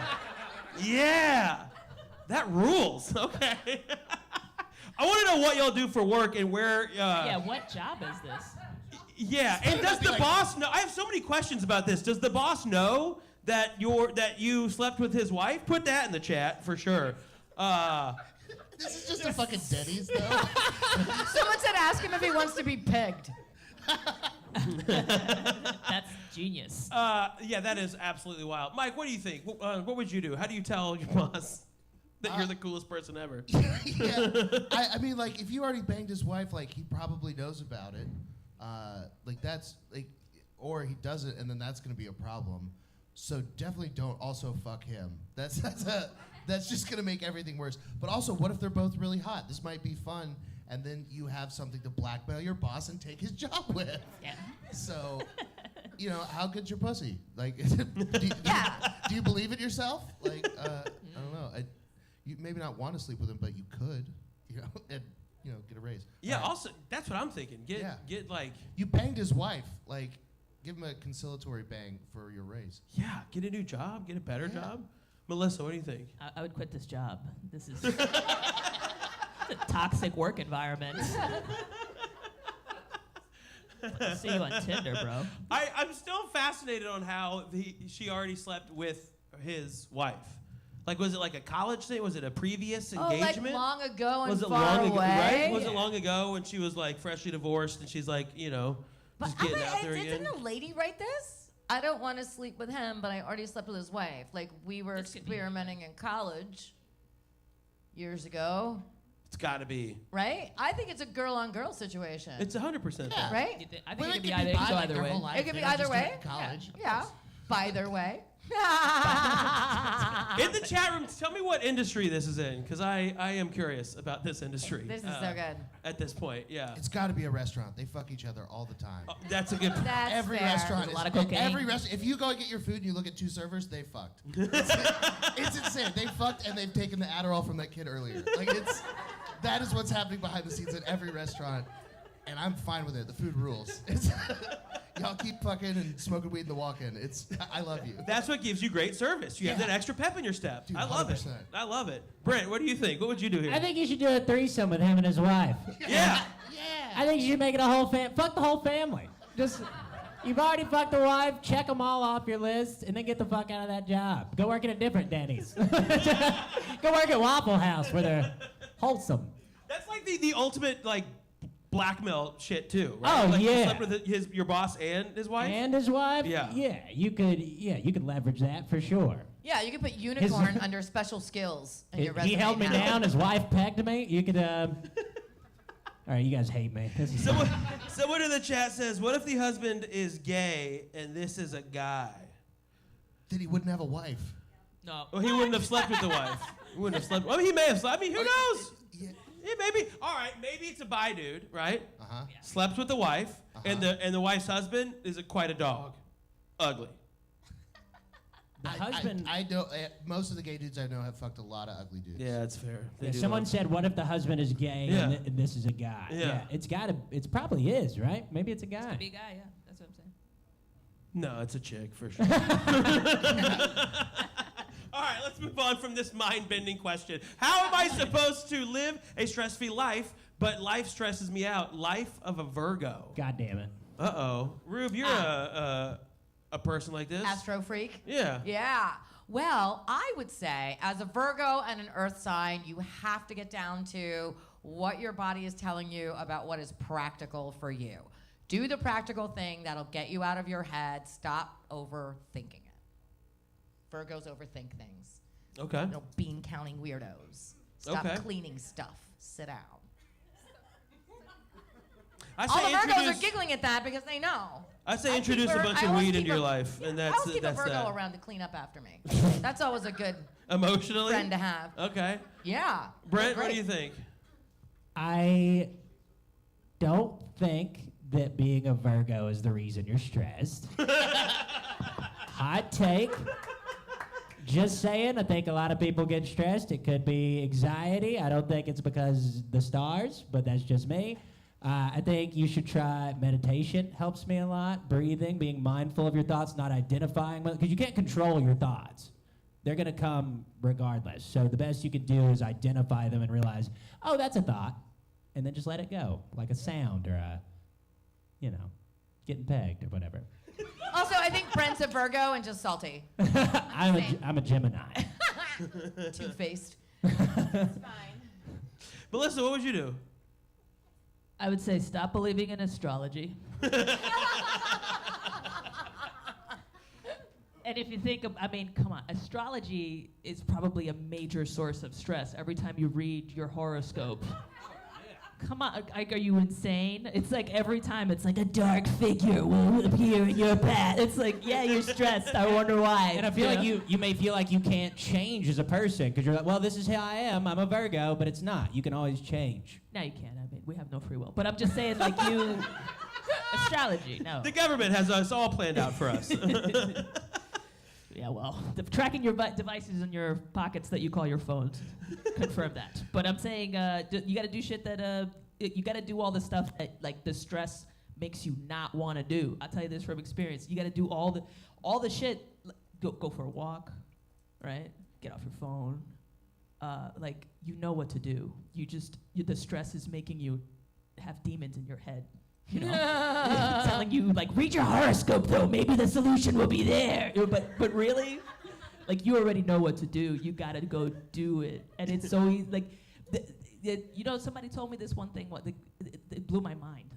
Yeah. That rules. Okay. I want to know what y'all do for work and where. Yeah, what job is this? Yeah, and does the boss know? I have so many questions about this. Does the boss know that you slept with his wife? Put that in the chat for sure. This is just a fucking Denny's, though. Someone said ask him if he wants to be pegged. That's genius. Yeah, that is absolutely wild. Mike, what do you think? What would you do? How do you tell your boss that you're the coolest person ever? Yeah. I mean, like, if you already banged his wife, like, he probably knows about it. Like, that's, like, or he doesn't, and then that's going to be a problem. So definitely don't also fuck him. That's just going to make everything worse. But also, what if they're both really hot? This might be fun, and then you have something to blackmail your boss and take his job with. Yeah. So, you know, how good's your pussy? Like, do you believe it yourself? Like, I don't know. You maybe not want to sleep with him, but you could, you know, and, you know, get a raise. Yeah, All right. also, that's what I'm thinking. Get like... You banged his wife. Like, give him a conciliatory bang for your raise. Yeah, get a new job, get a better job. Melissa, what do you think? I would quit this job. This is it's a toxic work environment. I'll see you on Tinder, bro. I'm still fascinated on how she already slept with his wife. Like, was it like a college thing? Was it a previous engagement? Oh, like long ago and was it far long away? ago, right? Was it long ago when she was like freshly divorced and she's like, you know, But just getting out there again? didn't a lady write this? I don't want to sleep with him, but I already slept with his wife. Like, we were This could be- experimenting in college years ago, It's got to be. right? I think it's a girl-on-girl situation. It's 100%. Yeah. right? I think Women it could be can either, it could go bi like either their way. whole life. It could They be don't either just way. go to college. Yeah. By their way. In the chat room, tell me what industry this is in, because I am curious about this industry. This is so good. At this point, yeah. It's got to be a restaurant. They fuck each other all the time. That's a good. That's Every fair. restaurant A is lot of cocaine. Every restaurant. If you go and get your food and you look at two servers, they fucked. It's insane. They fucked and they've taken the Adderall from that kid earlier. Like that is what's happening behind the scenes at every restaurant, and I'm fine with it. The food rules. Y'all keep fucking and smoking weed in the walk-in. I love you. That's what gives you great service. You have Yeah. that extra pep in your step. Dude, I love it. 100%. I love it. Brent, what do you think? What would you do here? I think you should do a threesome with him and his wife. Yeah. I think you should make it a whole fuck the whole family. Just, you've already fucked the wife, check them all off your list, and then get the fuck out of that job. Go work at a different Denny's. Go work at Waffle House where they're wholesome. That's like the ultimate like blackmail shit too, right? Oh, like You yeah. slept with your boss and his wife. And his wife? Yeah. You could leverage that for sure. Yeah, you could put unicorn under special skills in your resume. He held me now. down, his wife pegged me. You could, all right, you guys hate me. This is Someone in the chat says, "What if the husband is gay and this is a guy?" Then he wouldn't have a wife. No. Well, he wouldn't have slept with the wife. He wouldn't have slept. Well, he may have slept. I mean, who knows? Yeah. Yeah, maybe. All right, maybe it's a bi dude, right? Uh-huh. Slept with the wife, and the wife's husband is quite a dog, ugly. the husband. I know most of the gay dudes I know have fucked a lot of ugly dudes. Yeah, that's fair. They Yeah, do someone love- said, "What if the husband is gay Yeah. and this is a guy?" Yeah. It probably is, right? Maybe it's a guy. Could be a guy, yeah. That's No, it's a chick for sure. All right, let's move on from this mind-bending question. How am I supposed to live a stress-free life, but life stresses me out? Life of a Virgo. God damn it. Uh-oh. Rube, you're a person like this? Astro freak? Yeah. Yeah. Well, I would say as a Virgo and an earth sign, you have to get down to what your body is telling you about what is practical for you. Do the practical thing that'll get you out of your head. Stop overthinking it. Virgos overthink things. Okay. No bean counting weirdos. Stop cleaning stuff. Sit down. I All say the Virgos are introduce, giggling at that because they know. I say I introduce keep a a- bunch I of always weed keep into your a- life, and I that's always keep a that's Virgo that. around to clean up after me. That's always a good Emotionally? friend to have. Okay. Yeah. Brent, Great. what do you think? I don't think that being a Virgo is the reason you're stressed. Hot take. Just saying, I think a lot of people get stressed. It could be anxiety. I don't think it's because the stars, but that's just me. I think you should try meditation. Helps me a lot. Breathing, being mindful of your thoughts, not identifying with, because you can't control your thoughts. They're going to come regardless. So the best you can do is identify them and realize, oh, that's a thought, and then just let it go, like a sound or a, getting pegged or whatever. Also, I think Brent's a Virgo and just salty. I'm a Gemini. Two-faced. Melissa, what would you do? I would say stop believing in astrology. And if you think of, come on, astrology is probably a major source of stress every time you read your horoscope. Come on, like, are you insane? It's like every time it's like a dark figure will appear in your path. It's like, yeah, you're stressed. I wonder why. And I feel like you may feel like you can't change as a person because you're like, well, this is how I am. I'm a Virgo, but it's not. You can always change. No, you can't. We have no free will. But I'm just saying, like, astrology, no. The government has us all planned out for us. Yeah, well, tracking your devices in your pockets that you call your phones confirm that. But I'm saying you got to do shit that you got to do all the stuff that like the stress makes you not want to do. I'll tell you this from experience. You got to do all the shit. Go for a walk, right? Get off your phone. Like you know what to do. The stress is making you have demons in your head. Telling you like read your horoscope though, maybe the solution will be there. But really, like you already know what to do. You gotta go do it, and it's so easy. Like, somebody told me this one thing. It blew my mind.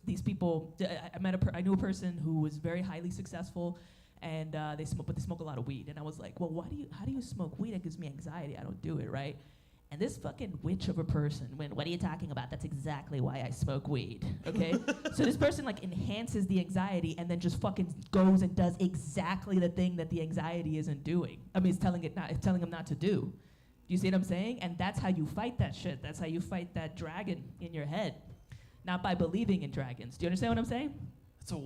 These people, I knew a person who was very highly successful, and they smoke a lot of weed. And I was like, well, how do you smoke weed? It gives me anxiety. I don't do it, right? And this fucking witch of a person what are you talking about? That's exactly why I smoke weed, okay? So this person like enhances the anxiety and then just fucking goes and does exactly the thing that the anxiety isn't doing. It's telling him not to do. Do you see what I'm saying? And that's how you fight that shit. That's how you fight that dragon in your head. Not by believing in dragons. Do you understand what I'm saying? That's a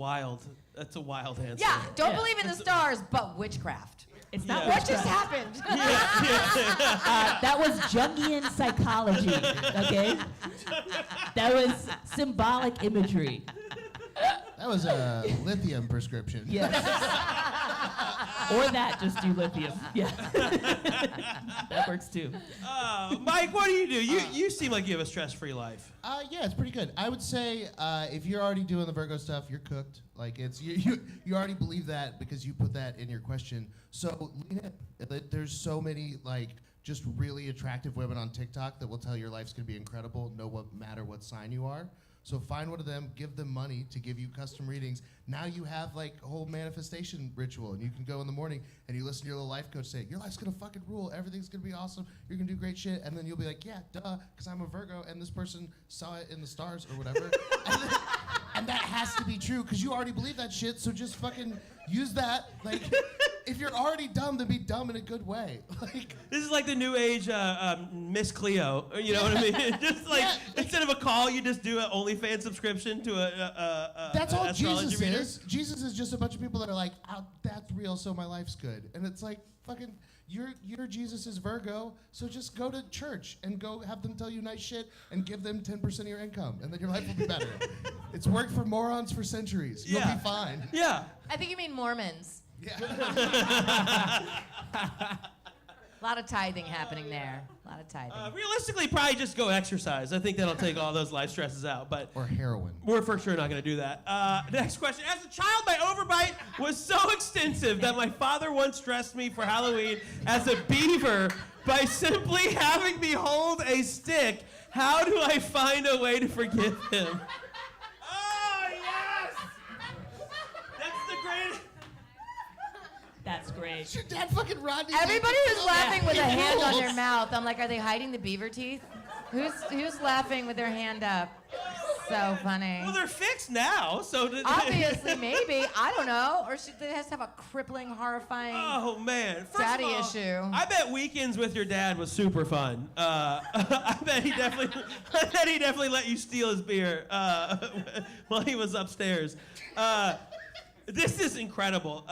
wild answer. Yeah, don't believe in the stars, but witchcraft. It's not What just happened? that was Jungian psychology, okay? That was symbolic imagery. That was a lithium prescription. Yes. Or that, just do lithium. Yeah. That works too. Mike, what do? You seem like you have a stress-free life. Yeah, it's pretty good. I would say if you're already doing the Virgo stuff, you're cooked. Like you already believe that because you put that in your question. So lean in. There's so many like just really attractive women on TikTok that will tell your life's gonna be incredible, no matter what sign you are. So find one of them, give them money to give you custom readings. Now you have like a whole manifestation ritual, and you can go in the morning and you listen to your little life coach say, your life's gonna fucking rule, everything's gonna be awesome, you're gonna do great shit, and then you'll be like, yeah, duh, because I'm a Virgo and this person saw it in the stars or whatever. And that has to be true because you already believe that shit, so just fucking use that. Like, if you're already dumb, then be dumb in a good way. Like, this is like the new age Miss Cleo. You know what I mean? Just like instead of a call, you just do an OnlyFans subscription to a that's all astrology Jesus reader. is. Jesus is just a bunch of people that are like, oh, that's real, so my life's good. And it's like, fucking, you're Jesus' Virgo, so just go to church and go have them tell you nice shit and give them 10% of your income, and then your life will be better. It's worked for morons for centuries. You'll be fine. Yeah. I think you mean Mormons. Yeah. A lot of tithing happening there. A lot of tithing. Realistically, probably just go exercise. I think that'll take all those life stresses out. But Or heroin. we're for sure not going to do that. Next question. As a child, my overbite was so extensive that my father once dressed me for Halloween as a beaver by simply having me hold a stick. How do I find a way to forgive him? Oh, yes! That's the greatest. That's great. Is your dad fucking Rodney? Everybody was laughing with a hand on their Rules. mouth. I'm like, are they hiding the beaver teeth? Who's laughing with their hand up? So funny. Well, they're fixed now, so... Obviously, maybe. I don't know. Or it has to have a crippling, horrifying Oh, man. First daddy of all, issue. I bet weekends with your dad was super fun. I bet he definitely let you steal his beer while he was upstairs. This is incredible.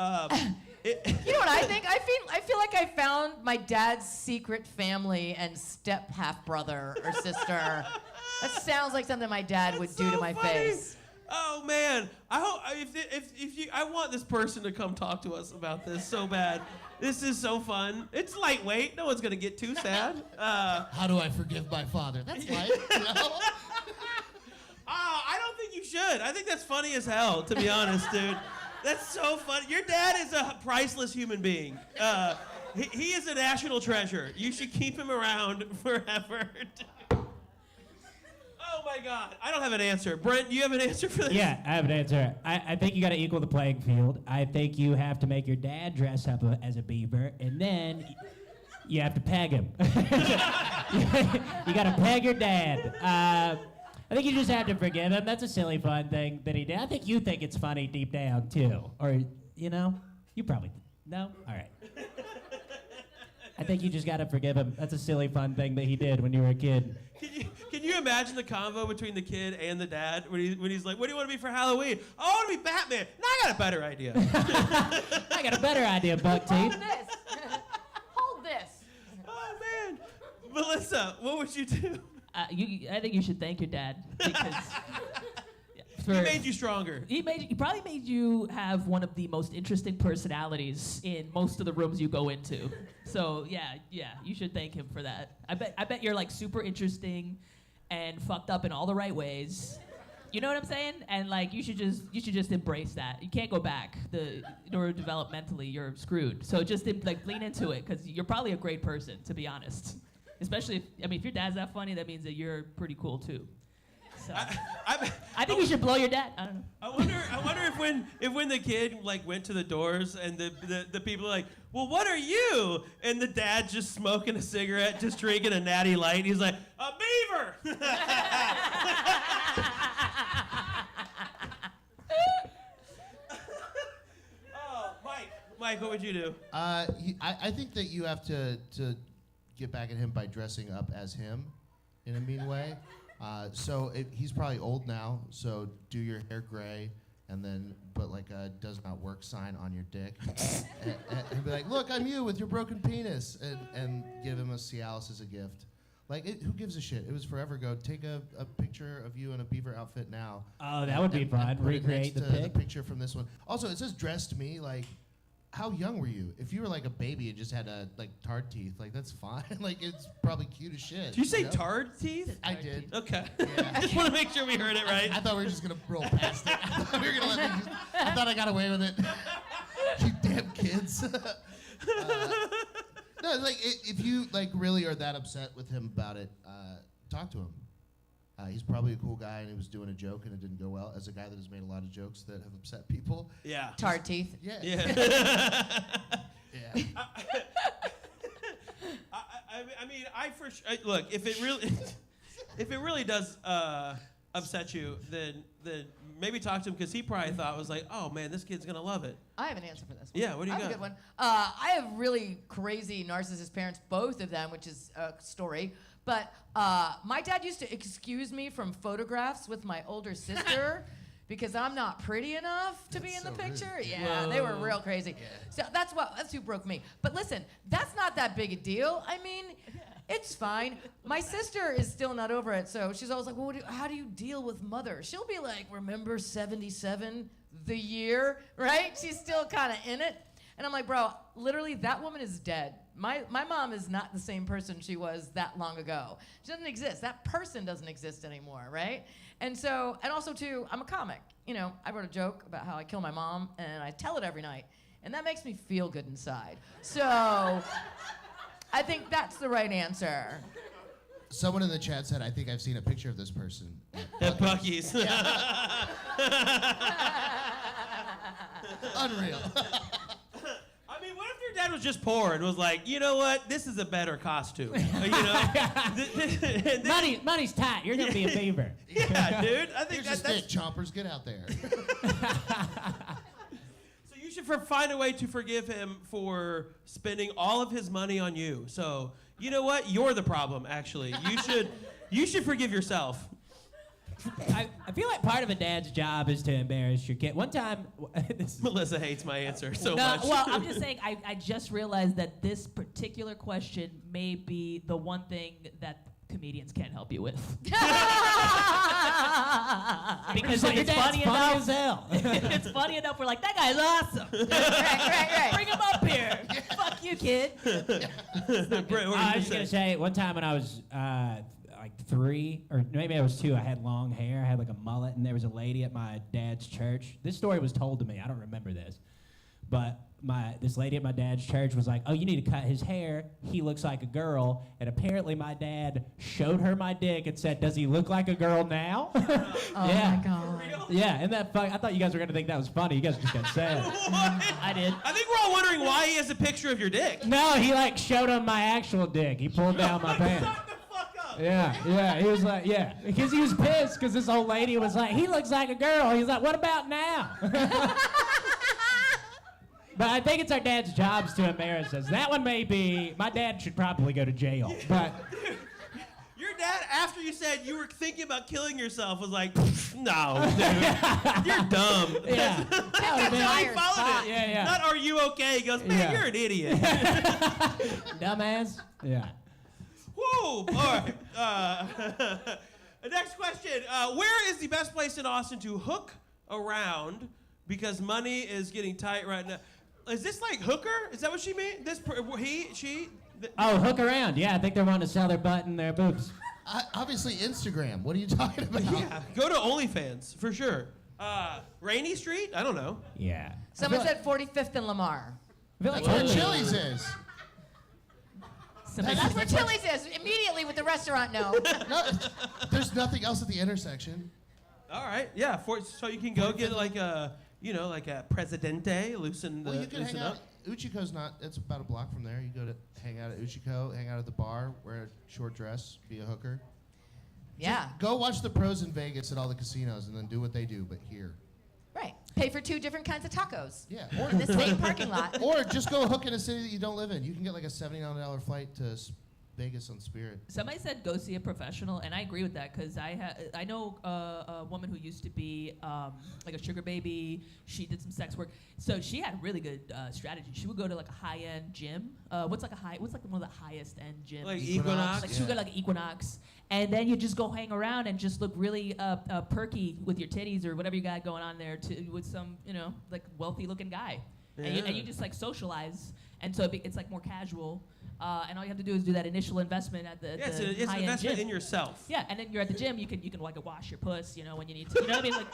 You know what I think? I feel like I found my dad's secret family and step half brother or sister. That sounds like something my dad would do so to my funny. face. Oh man, I hope if you, I want this person to come talk to us about this so bad. This is so fun. It's lightweight. No one's gonna get too sad. How do I forgive my father? That's light, you know? I don't think you should. I think that's funny as hell, to be honest, dude. That's so funny. Your dad is a priceless human being. He is a national treasure. You should keep him around forever. Oh my God, I don't have an answer. Brent, you have an answer for this? Yeah, I have an answer. I think you got to equal the playing field. I think you have to make your dad dress up as a beaver, and then you have to peg him. You got to peg your dad. I think you just have to forgive him. That's a silly, fun thing that he did. I think you think it's funny deep down, too. Or, you know, you probably... No? All right. I think you just got to forgive him. That's a silly, fun thing that he did when you were a kid. Can you imagine the convo between the kid and the dad when he's like, what do you want to be for Halloween? Oh, I want to be Batman. No, I got a better idea. I got a better idea, Buck Hold Teeth. this. Hold this. Oh, man. Melissa, what would you do? I think you should thank your dad because He made you stronger. He probably made you have one of the most interesting personalities in most of the rooms you go into. So yeah, you should thank him for that. I bet you're like super interesting and fucked up in all the right ways. You know what I'm saying? And like you should just embrace that. You can't go back. Neurodevelopmentally, you're screwed. So just like lean into it because you're probably a great person, to be honest. Especially if your dad's that funny, that means that you're pretty cool too. So I think you should blow your dad. I don't know. I wonder if when the kid like went to the doors and the people are like, well, what are you? And the dad just smoking a cigarette, just drinking a Natty Light. And he's like, a beaver. Oh, Mike, what would you do? I think that you have to get back at him by dressing up as him in a mean way. He's probably old now, so do your hair gray and then put like a does not work sign on your dick. and be like, look, I'm you with your broken penis. And give him a Cialis as a gift. Like, who gives a shit? It was forever ago. Take a picture of you in a beaver outfit now. Oh, that would be fun. And put it Recreate next the to pic. the picture from this one. Also, it says dressed me, like, how young were you? If you were like a baby and just had tard teeth, like that's fine. Like it's probably cute as shit. Did you say know? tard teeth? I did. Okay. Yeah. I just want to make sure we heard it right. I thought we were just gonna roll past it. I thought we were gonna let me I thought I got away with it. You damn kids. No, like if you like really are that upset with him about it, talk to him. He's probably a cool guy, and he was doing a joke, and it didn't go well. As a guy that has made a lot of jokes that have upset people. Yeah. Tard teeth. Yeah. Yeah. Yeah. I mean, look, if it really does upset you, then maybe talk to him because he probably thought was like, oh man, this kid's gonna love it. I have an answer for this one. Yeah, what do you I have got? a good one. I have really crazy narcissist parents, both of them, which is a story. But my dad used to excuse me from photographs with my older sister because I'm not pretty enough to be in the picture. Rude. Yeah, they were real crazy. Yeah. So that's who broke me. But listen, that's not that big a deal. I mean, it's fine. My sister is still not over it, so she's always like, well, how do you deal with mother? She'll be like, remember 77, the year, right? She's still kind of in it. And I'm like, bro, literally, that woman is dead. My mom is not the same person she was that long ago. She doesn't exist. That person doesn't exist anymore, right? And also, too, I'm a comic. You know, I wrote a joke about how I kill my mom, and I tell it every night. And that makes me feel good inside. So I think that's the right answer. Someone in the chat said, I think I've seen a picture of this person. At Buc-ee's. Unreal. I mean, what if your dad was just poor and was like, you know what, this is a better costume, you know? Money's tight. You're gonna be a beaver. Yeah, dude. I think Here's that's your stick, chompers. Get out there. So you should find a way to forgive him for spending all of his money on you. So you know what? You're the problem. Actually, you should forgive yourself. I feel like part of a dad's job is to embarrass your kid. One time, Melissa hates my answer so No, much. well, I'm just saying, I just realized that this particular question may be the one thing that comedians can't help you with. Because it's funny enough. As hell. It's funny enough. We're like, that guy's awesome. right. Bring him up here. Fuck you, kid. Brent, what I were was you gonna saying? say one time when I was like 3 or maybe I was 2. I had long hair. I had like a mullet, and there was a lady at my dad's church. This story was told to me. I don't remember this, but this lady at my dad's church was like, "Oh, you need to cut his hair. He looks like a girl." And apparently, my dad showed her my dick and said, "Does he look like a girl now?" Oh Yeah. my God. Yeah, and that I thought you guys were gonna think that was funny. You guys just got sad. What? I did. I think we're all wondering why he has a picture of your dick. No, he like showed him my actual dick. He pulled down my pants. Shut the fuck up. Yeah, he was like, yeah, because he was pissed because this old lady was like, he looks like a girl. He's like, what about now? But I think it's our dad's jobs to embarrass us. That one may be, my dad should probably go to jail. But Your dad, after you said you were thinking about killing yourself, was like, no, dude, you're dumb. yeah, That's how he followed it. Yeah. Not are you okay? He goes, man, Yeah. you're an idiot. Dumbass. Yeah. Whoa. All right. Next question. Where is the best place in Austin to hook around? Because money is getting tight right now. Is this like hooker? Is that what she mean? She? Oh, hook around. Yeah, I think they're wanting to sell their butt and their boobs. Obviously, Instagram. What are you talking about? Yeah. Go to OnlyFans for sure. Rainy Street? I don't know. Yeah. Someone said 45th and Lamar. I feel like That's where only- Chili's is. That's where Chili's is. Immediately with the restaurant, no. No, there's nothing else at the intersection. All right. Yeah. So you can go get like a, like a Presidente, loosen Well, you can loosen hang out. up. Uchiko's not. It's about a block from there. You go to hang out at Uchiko, hang out at the bar, wear a short dress, be a hooker. Yeah. Go watch the pros in Vegas at all the casinos, and then do what they do, but here. Right. Pay for 2 different kinds of tacos Yeah. in the same parking lot. Or just go hook in a city that you don't live in. You can get like a $79 flight to Vegas on Spirit. Somebody said go see a professional, and I agree with that because I know a woman who used to be like a sugar baby. She did some sex work, so she had really good strategy. She would go to like a high-end gym. What's like one of the highest-end gyms? Like Equinox? Like she would go to like Equinox, and then you just go hang around and just look really perky with your titties or whatever you got going on there with some like wealthy-looking guy, and you just like socialize, and so it's like more casual. And all you have to do is do that initial investment at the it's an high-end investment gym. in yourself. Yeah, and then you're at the gym. You can like wash your puss, when you need to. You know what I mean? Like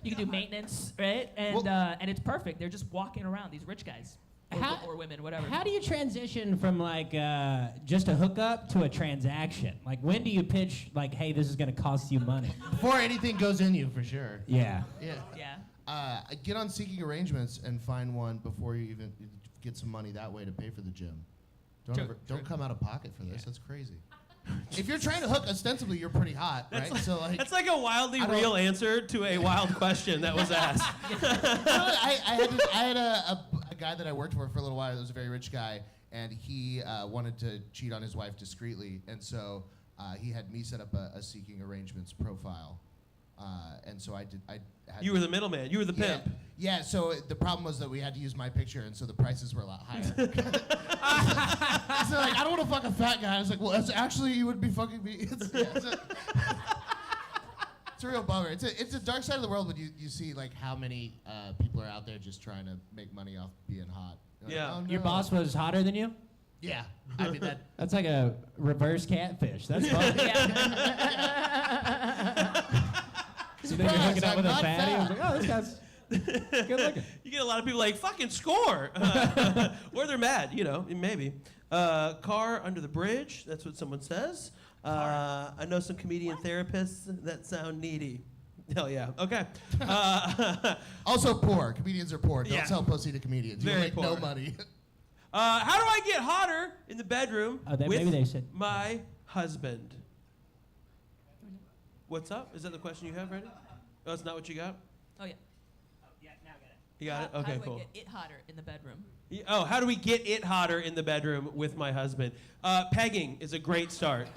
you can do maintenance, right? And it's perfect. They're just walking around, these rich guys or women, whatever. How do you transition from like just a hookup to a transaction? Like when do you pitch like, hey, this is gonna cost you money? Before anything goes in you, for sure. Yeah. Yeah. Get on Seeking Arrangements and find one before you even get some money that way to pay for the gym. Don't come out of pocket for this. That's crazy. If you're trying to hook, ostensibly you're pretty hot, right? That's like a wildly I don't- real answer to a wild question that was asked. I had a guy that I worked for a little while that was a very rich guy, and he wanted to cheat on his wife discreetly, and so he had me set up a seeking arrangements profile, and so I had You were the middleman. You were the pimp. Yeah, so the problem was that we had to use my picture, and so the prices were a lot higher. So like, I don't want to fuck a fat guy. I was like, well, that's actually, you would be fucking me. It's a real bummer. It's a dark side of the world when you see like how many people are out there just trying to make money off being hot. You're like, Yeah. oh, no. Your boss was hotter than you? Yeah. I mean that. That's like a reverse catfish. That's fun. So then you're hooking up I'm with a not fatty. I was fat. like, oh, this guy's good looking. You get a lot of people like, fucking score! Or they're mad, maybe. Car under the bridge, that's what someone says. I know some comedian therapists that sound needy. Hell yeah. Okay. Also poor. Comedians are poor. Don't Yeah. sell pussy to comedians. You Very make poor. no money. How do I get hotter in the bedroom with maybe they said. my husband? What's up? Is that the question you have ready? Oh, it's not what you got? Oh, yeah. You got it? How Okay, do cool. I get it hotter in the bedroom? Oh, how do we get it hotter in the bedroom with my husband? Pegging is a great start.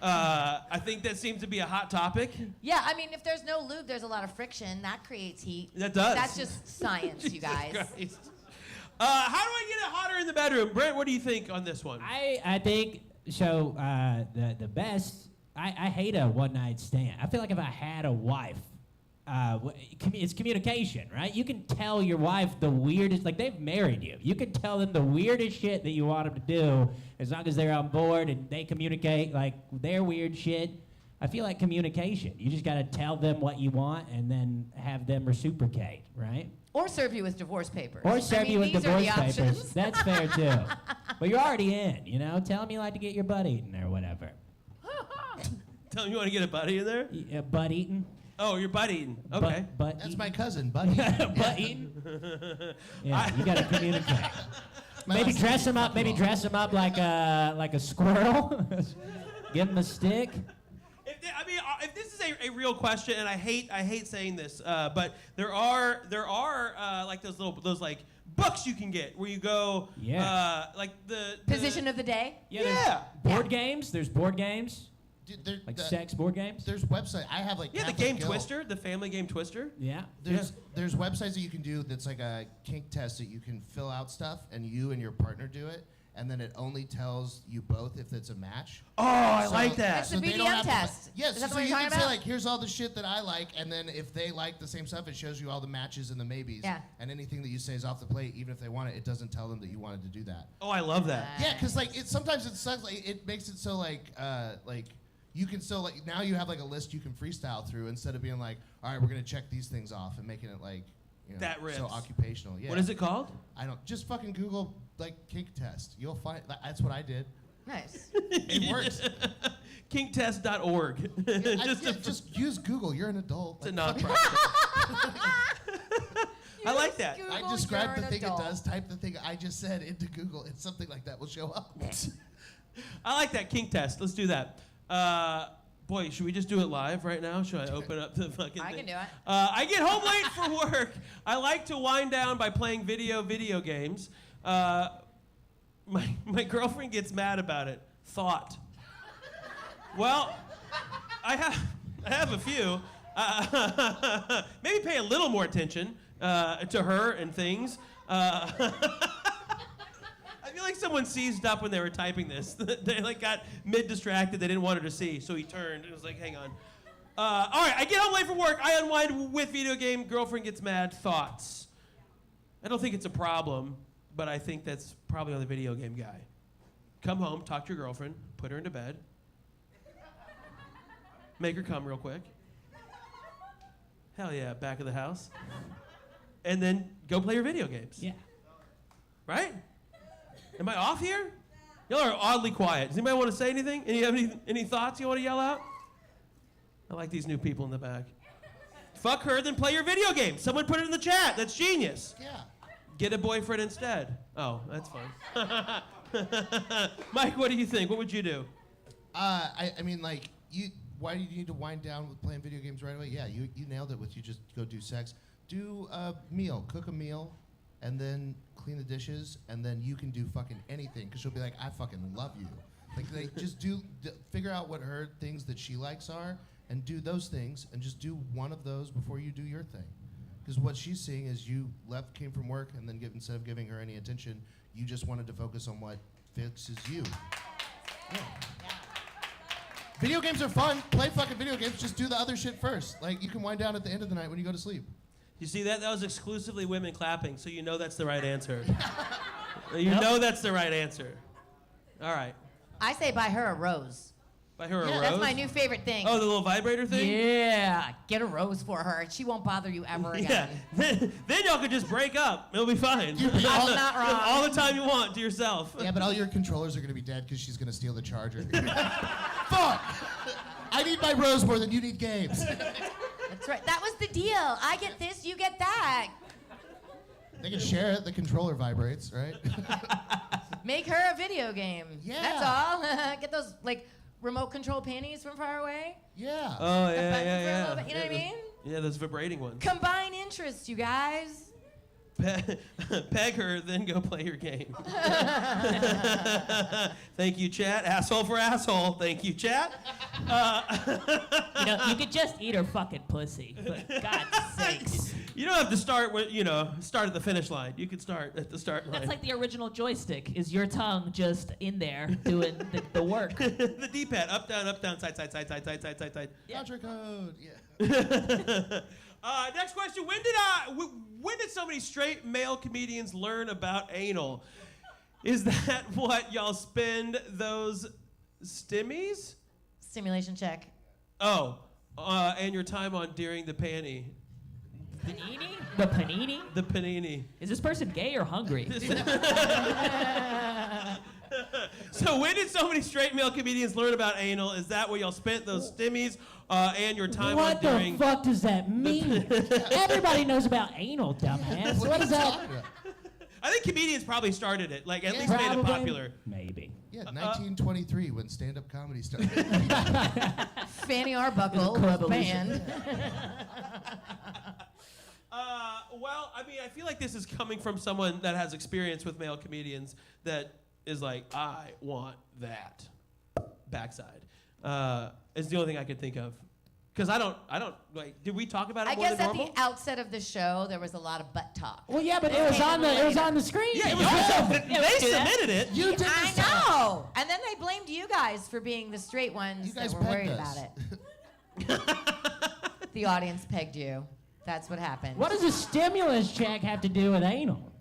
I think that seems to be a hot topic. Yeah, I mean, if there's no lube, there's a lot of friction. That creates heat. That does. That's just science, you Jesus guys. Christ. How do I get it hotter in the bedroom? Brent, what do you think on this one? I think so. The best. I hate a one night stand. I feel like if I had a wife, it's communication, right? You can tell your wife the weirdest, like they've married you. You can tell them the weirdest shit that you want them to do as long as they're on board and they communicate like their weird shit. I feel like communication. You just got to tell them what you want and then have them reciprocate, right? Or serve you with divorce papers. Or serve you with these are divorce the papers. options. That's fair too. But you're already in, Tell them you like to get your butt eaten or whatever. Tell me you want to get a buddy in there? Butt eaten? Oh, you're butt eating. Okay. Butt That's eaten? my cousin, Buddy. Butt eaten? Yeah, you gotta communicate. Maybe dress him up. Maybe dress him up like a squirrel. Give him a stick. If this is a real question, and I hate saying this, but there are like those like books you can get where you go, like the Position of the day. Yeah. Board games. There's board games. Dude, Like sex board games. There's website. I have like Yeah, the Catholic game Guild. Twister, the family game Twister. Yeah. There's websites that you can do that's like a kink test that you can fill out stuff and you and your partner do it, and then it only tells you both if it's a match. Oh, I like that. It's the they don't BDM have to- test. Yes, Is that so what you're you talking can say about? like, here's all the shit that I like, and then if they like the same stuff, it shows you all the matches and the maybes. Yeah. And anything that you say is off the plate, even if they want it, it doesn't tell them that you wanted to do that. Oh, I love that. Yeah, because like sometimes it sucks. Like it makes it so like you can still like now you have like a list you can freestyle through instead of being like, all right, we're gonna check these things off and making it like That rips. so occupational. Yeah. What is it called? I don't just fucking Google like kink test. You'll find that's what I did. Nice. It works. Kinktest.org. Just use Google. You're an adult. It's a Like, nonprofit. I like that. Google, I you're described the an thing adult. it does. Type the thing I just said into Google. It's something like that will show up. I like that kink test. Let's do that. Boy, should we just do it live right now? Should I open up the fucking I thing? can do it. I get home late for work. I like to wind down by playing video games. My girlfriend gets mad about it. Thought. Well, I have a few. Maybe pay a little more attention to her and things. I feel like someone seized up when they were typing this. They like got mid-distracted. They didn't want her to see, so he turned. It was like, hang on. All right, I get home late from work. I unwind with video game. Girlfriend gets mad. Thoughts. I don't think it's a problem, but I think that's probably on the video game guy. Come home, talk to your girlfriend, put her into bed, make her come real quick. Hell yeah, back of the house. And then go play your video games. Yeah. Right? Am I off here? Y'all are oddly quiet. Does anybody want to say anything? Any thoughts you want to yell out? I like these new people in the back. Fuck her, then play your video game. Someone put it in the chat. That's genius. Yeah. Get a boyfriend instead. Oh, that's fine. Mike, what do you think? What would you do? I mean, like, why do you need to wind down with playing video games right away? Yeah, you nailed it with you just go do sex. Do a meal, cook a meal, and then clean the dishes, and then you can do fucking anything, because she'll be like, I fucking love you. Like just figure out what her things that she likes are, and do those things, and just do one of those before you do your thing. Because what she's seeing is you came from work, and then instead of giving her any attention, you just wanted to focus on what fixes you. Yeah. Video games are fun. Play fucking video games. Just do the other shit first. Like, you can wind down at the end of the night when you go to sleep. You see that? That was exclusively women clapping, so you know that's the right answer. You know that's the right answer. All right. I say buy her a rose. Buy her a rose? That's my new favorite thing. Oh, the little vibrator thing? Yeah. Get a rose for her. She won't bother you ever again. Yeah. Then y'all could just break up. It'll be fine. I'm not wrong. All the time you want to yourself. Yeah, but all your controllers are going to be dead because she's going to steal the charger. Fuck! I need my rose more than you need games. That's right. That was the deal. I get this, you get that. They can share it. The controller vibrates, right? Make her a video game. Yeah. That's all. Get those, like, remote control panties from far away. Yeah. Oh, The button for a yeah. little bit, you know what I mean? Yeah, those vibrating ones. Combine interests, you guys. Peg her, then go play your game. Thank you, chat. Asshole for asshole. Thank you, chat. You know, you could just eat her fucking pussy, but God's sakes. You don't have to start with, start at the finish line. You can start at the start line. That's like the original joystick. Is your tongue just in there doing the work? The D-pad, up, down, side. Contra code. Yeah. Next question. When did so many straight male comedians learn about anal? Is that what y'all spend those stimmies? Stimulation check. Oh, and your time on Deering the Panty. Panini? The panini? The panini. Is this person gay or hungry? So when did so many straight male comedians learn about anal? Is that where y'all spent those stimmies and your time on What the Deering? fuck does that mean? Everybody knows about anal, dumbass. What is that? I think comedians probably started it, like at least made it Probably. popular. Maybe. Yeah, 1923 when stand-up comedy started. Fanny Arbuckle was banned. Well, I mean, I feel like this is coming from someone that has experience with male comedians that is like, I want that backside. Is the only thing I could think of. Because I don't like. Did we talk about it I more guess than at normal? the outset of the show, there was a lot of butt talk. Well, yeah, but it was on the screen. Yeah, It was they submitted it. You did I this. know. And then they blamed you guys for being the straight ones You guys that were worried pegged about us. it. The audience pegged you. That's what happened. What does a stimulus check have to do with anal?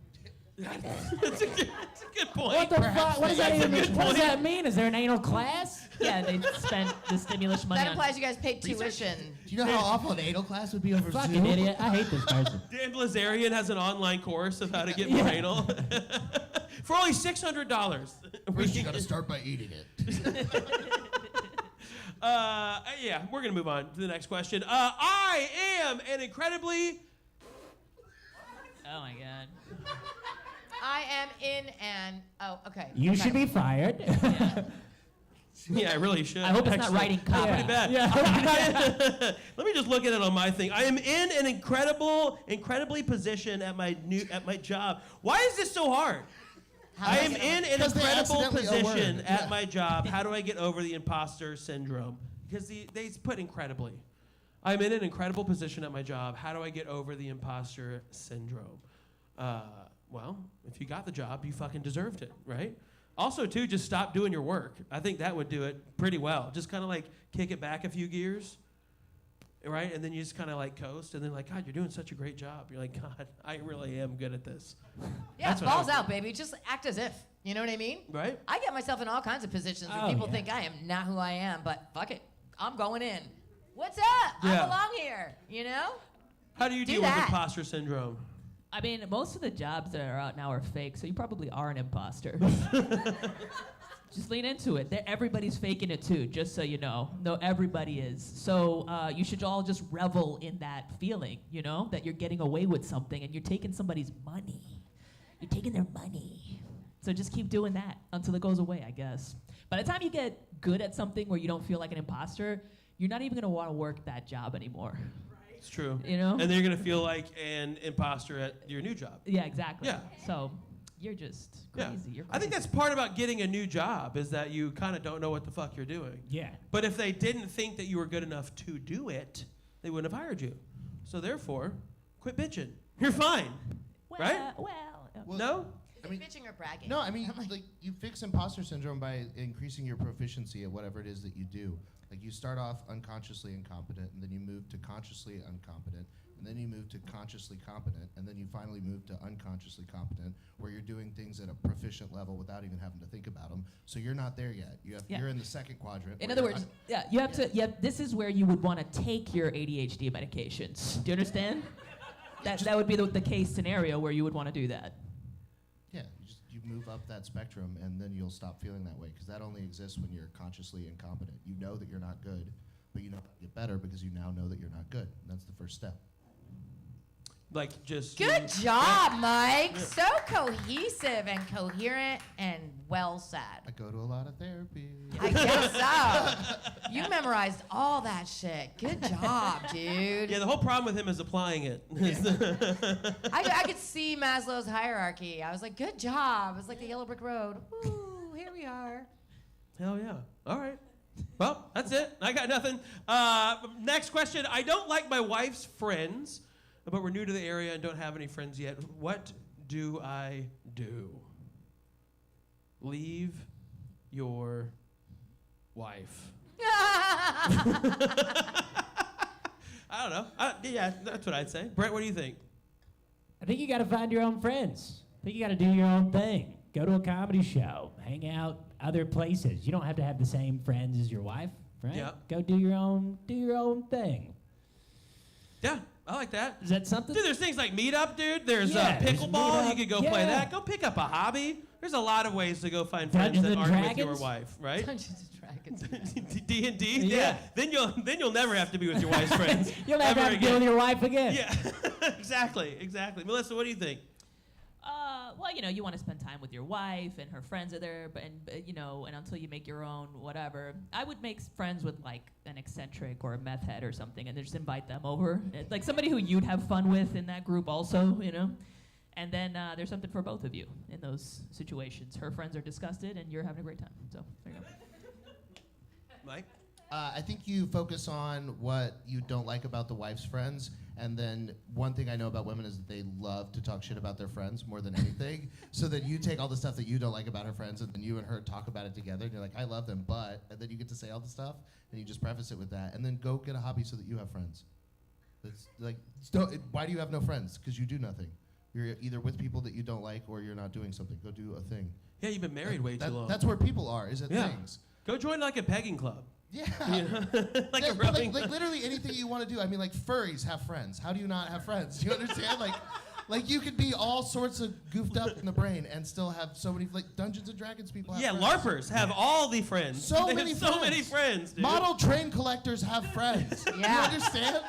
That's a good point. What the fuck? What does that even mean? What does point. that mean? Is there an anal class? Yeah, they spent the stimulus money That on. implies you guys paid tuition. Do you know how awful an anal class would be over Fucking Zoom? idiot. I hate this person. Dan Blazarian has an online course of how to get more anal. For only $600. First, you gotta start by eating it. Yeah, we're gonna move on to the next question. I am an incredibly. Oh my God. I am in an. Oh, okay. You okay. should be fired. Yeah, I really should. I hope it's not actually. writing copy. Pretty bad. Yeah. Let me just look at it on my thing. I am in an incredibly position at my job. Why is this so hard? I am in an Because they incredible accidentally position O-word. at my job. How do I get over the imposter syndrome? Because they put incredibly. I'm in an incredible position at my job. How do I get over the imposter syndrome? Well, if you got the job, you fucking deserved it, right? Also, too, just stop doing your work. I think that would do it pretty well. Just kind of like kick it back a few gears, right? And then you just kind of like coast, and then like, God, you're doing such a great job. You're like, God, I really am good at this. Yeah, That's what I balls would out, baby. Just act as if. You know what I mean? Right? I get myself in all kinds of positions where Oh, people yeah. think I am not who I am, but fuck it. I'm going in. What's up? Yeah. I belong here. You know? How do you Do deal with that. imposter syndrome? I mean, most of the jobs that are out now are fake, so you probably are an imposter. Just lean into it. Everybody's faking it too, just so you know. No, everybody is. So you should all just revel in that feeling, you know, that you're getting away with something and you're taking somebody's money. You're taking their money. So just keep doing that until it goes away, I guess. By the time you get good at something where you don't feel like an imposter, you're not even gonna want to work that job anymore. It's true. You know? And then you're gonna feel like an imposter at your new job. Yeah, exactly. Yeah. So you're just Yeah. crazy. You're I think crazy. that's part about getting a new job is that you kind of don't know what the fuck you're doing. Yeah. But if they didn't think that you were good enough to do it, they wouldn't have hired you. So therefore, quit bitching. You're fine. well, right? Well, No? Is it bitching or bragging? No, I mean, like, you fix imposter syndrome by increasing your proficiency at whatever it is that you do. Like, you start off unconsciously incompetent, and then you move to consciously incompetent, and then you move to consciously competent, and then you finally move to unconsciously competent, where you're doing things at a proficient level without even having to think about them. So you're not there yet. Yeah. You're in the second quadrant. in where other you're words, yeah, you have to. Yeah, this is where you would want to take your ADHD medications. Do you understand? That would be the case scenario where you would want to do that. Yeah, you move up that spectrum, and then you'll stop feeling that way, because that only exists when you're consciously incompetent. You know that you're not good, but you know how to get better because you now know that you're not good. And that's the first step. Like just Good job, Mike. So cohesive and coherent and well said. I go to a lot of therapy. I guess so. You memorized all that shit. Good job, dude. Yeah, the whole problem with him is applying it. I could see Maslow's hierarchy. I was like, good job. It's like the yellow brick road. Ooh, here we are. Hell yeah. All right. Well, that's it. I got nothing. Next question. I don't like my wife's friends, but we're new to the area and don't have any friends yet. What do I do? Leave your wife. I don't know. Yeah, that's what I'd say. Brent, what do you think? I think you got to find your own friends. I think you got to do your own thing. Go to a comedy show. Hang out other places. You don't have to have the same friends as your wife, right? Yeah. Go do your own thing. Yeah, I like that. Is that something? Dude, there's things like Meetup, dude. There's Yeah, there's pickleball. You Meetup. could go play Yeah. that. Go pick up a hobby. There's a lot of ways to go find friends Dungeons that and aren't with your Dragons? wife, right? Dungeons and Dragons. D&D? Yeah. Then you'll never have to be with your wife's friends. You'll never ever have to deal with again. your wife again. Yeah, exactly. Melissa, what do you think? Well, you want to spend time with your wife, and her friends are there, and until you make your own, whatever. I would make friends with like an eccentric or a meth head or something, and just invite them over, like somebody who you'd have fun with in that group, also, And then there's something for both of you in those situations. Her friends are disgusted, and you're having a great time. So there you go. Mike? I think you focus on what you don't like about the wife's friends, and then one thing I know about women is that they love to talk shit about their friends more than anything. So that you take all the stuff that you don't like about her friends, and then you and her talk about it together, and you're like, I love them, but, and then you get to say all the stuff, and you just preface it with that, and then go get a hobby so that you have friends. It's like, why do you have no friends? Because you do nothing. You're either with people that you don't like, or you're not doing something. Go do a thing. Yeah, you've been married way too long. That's where people are, is at Yeah. things. Go join like a pegging club. Yeah. Like a Like rowing literally anything you want to do. I mean, like furries have friends. How do you not have friends? You understand? Like you could be all sorts of goofed up in the brain and still have so many, like Dungeons and Dragons people have Yeah, friends. LARPers have all the friends. So They many have so friends. many friends, dude. Model train collectors have friends. Yeah. You understand?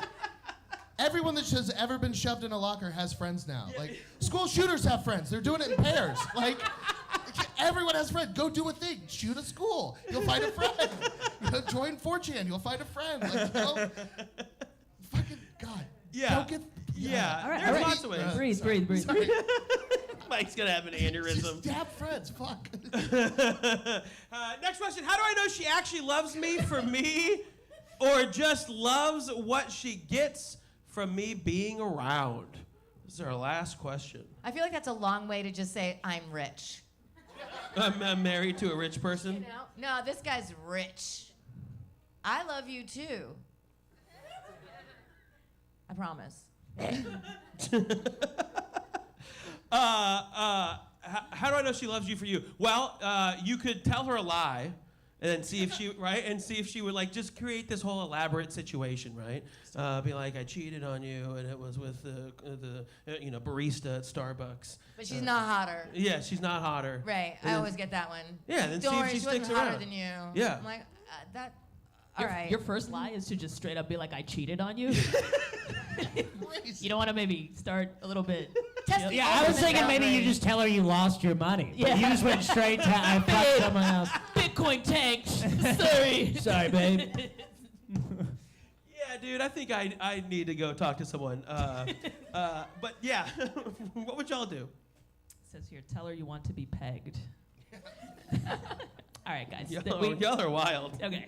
Everyone that has ever been shoved in a locker has friends now. Like school shooters have friends. They're doing it in pairs. Like everyone has friends. Go do a thing. Shoot a school. You'll find a friend. Join 4chan. You'll find a friend. Like, fucking God. Yeah. Don't get. Yeah. All right, There's all right. lots of ways. Breathe. Sorry. Mike's gonna have an aneurysm. Just have friends. Fuck. Next question. How do I know she actually loves me for me or just loves what she gets from me being around? This is our last question. I feel like that's a long way to just say, I'm rich. I'm married to a rich person. No, this guy's rich. I love you too. I promise. How do I know she loves you for you? Well, you could tell her a lie, and then see if she and see if she would like just create this whole elaborate situation, right? Be like, I cheated on you, and it was with the barista at Starbucks. But she's not hotter. Yeah, she's not hotter. Right. And I then- always get that one. Yeah, then see Don't if worry, she she wasn't sticks hotter around. than you. Yeah. I'm like, that. All right. Your first lie is to just straight up be like, I cheated on you. You don't want to maybe start a little bit That's the Yeah, I was ultimate thinking maybe you outrage. just tell her you lost your money. But Yeah. you just went straight to I fucked someone else. Bitcoin tanked. Sorry. Sorry, babe. Yeah, dude, I think I need to go talk to someone. But yeah, what would y'all do? Says here, tell her you want to be pegged. All right, guys. Y'all are wild. Okay.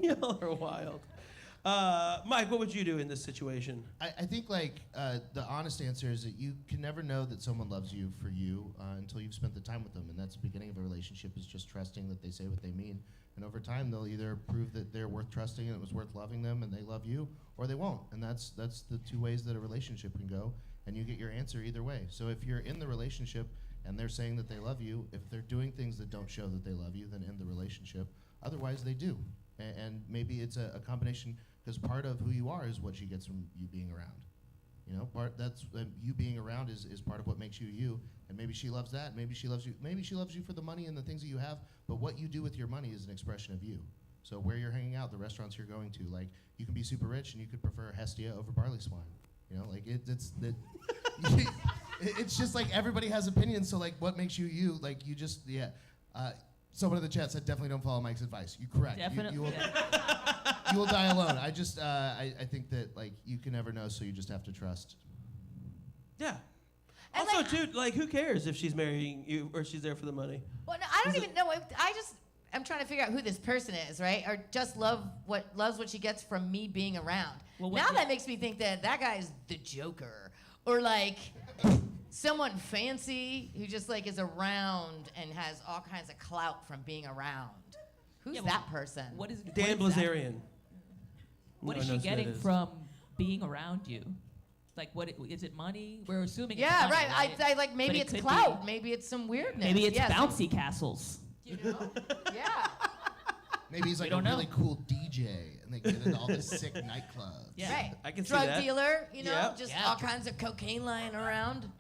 Y'all are wild. Mike, what would you do in this situation? I think like the honest answer is that you can never know that someone loves you for you until you've spent the time with them, and that's the beginning of a relationship is just trusting that they say what they mean, and over time they'll either prove that they're worth trusting and it was worth loving them and they love you, or they won't, and that's the two ways that a relationship can go, and you get your answer either way. So if you're in the relationship and they're saying that they love you, if they're doing things that don't show that they love you, then end the relationship. Otherwise, they do, and maybe it's a combination. Because part of who you are is what she gets from you being around. You know, that's you being around is part of what makes you you. And maybe she loves that. Maybe she loves you. Maybe she loves you for the money and the things that you have. But what you do with your money is an expression of you. So where you're hanging out, the restaurants you're going to, like you can be super rich and you could prefer Hestia over barley swine. You know, like it's just like everybody has opinions. So like, what makes you you? Like you just someone in the chat said definitely don't follow Mike's advice. You correct. Definitely. You will die alone. I just, I think that like you can never know, so you just have to trust. Yeah. And Also, like- dude, like, who cares if she's marrying you or she's there for the money? Well, no, I don't even know. I'm trying to figure out who this person is, right? Or just loves what she gets from me being around. Well, Now that makes me think that guy's the Joker, or like someone fancy who just like is around and has all kinds of clout from being around. Who's Yeah, well, that person? What is Dan what is that? Blazarian. What No is one she knows who that getting is. from being around you? Like, is it money? We're assuming. Yeah, it's money, right. I like maybe But it it's could clout. be- Maybe it's some weirdness. Maybe it's yeah, some- bouncy castles. You know? Yeah. Maybe he's like a don't know. really cool DJ, and they get into all the sick nightclubs. Yeah. Right. I can see Drug that. dealer, you know, Yep. just Yeah. all kinds of cocaine lying around.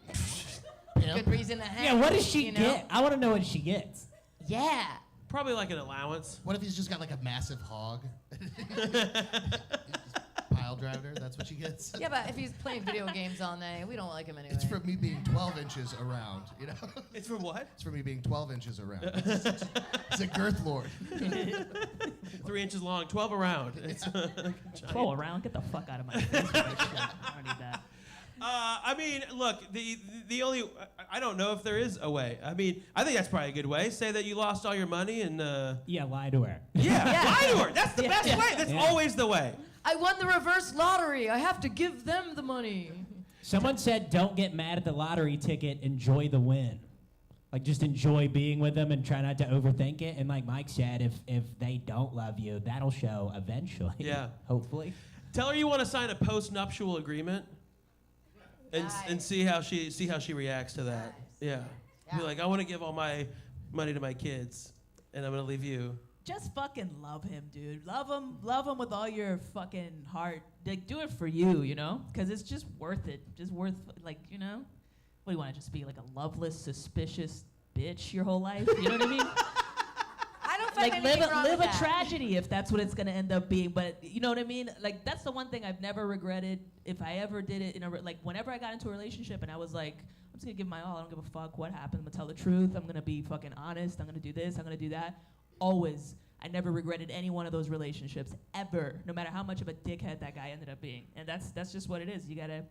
You know? Good reason to hang. Yeah, what does she you know? get? I want to know what she gets. Yeah. Probably like an allowance. What if he's just got like a massive hog? Pile driver, that's what she gets. Yeah, but if he's playing video games all night, we don't like him anyway. It's from me being 12 inches around, you know? It's from what? It's from me being 12 inches around. It's a girth lord. 3 inches long, 12 around. It's Throw around. Get the fuck out of my face. with this shit. I don't need that. I mean, look, the only I don't know if there is a way. I mean, I think that's probably a good way. Say that you lost all your money and Yeah, lie to her. yeah, Yeah. lie to her. That's the best way. That's Yeah. always the way. I won the reverse lottery. I have to give them the money. Someone said, don't get mad at the lottery ticket, enjoy the win. Like, just enjoy being with them and try not to overthink it. And like Mike said, if they don't love you, that'll show eventually. Yeah. Hopefully. Tell her you want to sign a post-nuptial agreement, and Nice. see how she reacts to that. Yeah. Be like, I want to give all my money to my kids, and I'm gonna leave you. Just fucking love him, dude. Love him with all your fucking heart. Like, do it for you, you know? Because it's just worth it. Just worth, like, you know? What do you want to just be like a loveless, suspicious bitch your whole life? You know what I mean? I don't find Like anything wrong live with a that. tragedy if that's what it's gonna end up being. But you know what I mean? Like that's the one thing I've never regretted. If I ever did it in a like whenever I got into a relationship and I was like, I'm just gonna give my all. I don't give a fuck what happened. I'm gonna tell the truth. I'm gonna be fucking honest. I'm gonna do this. I'm gonna do that. Always. I never regretted any one of those relationships ever, no matter how much of a dickhead that guy ended up being. And that's just what it is. You gotta.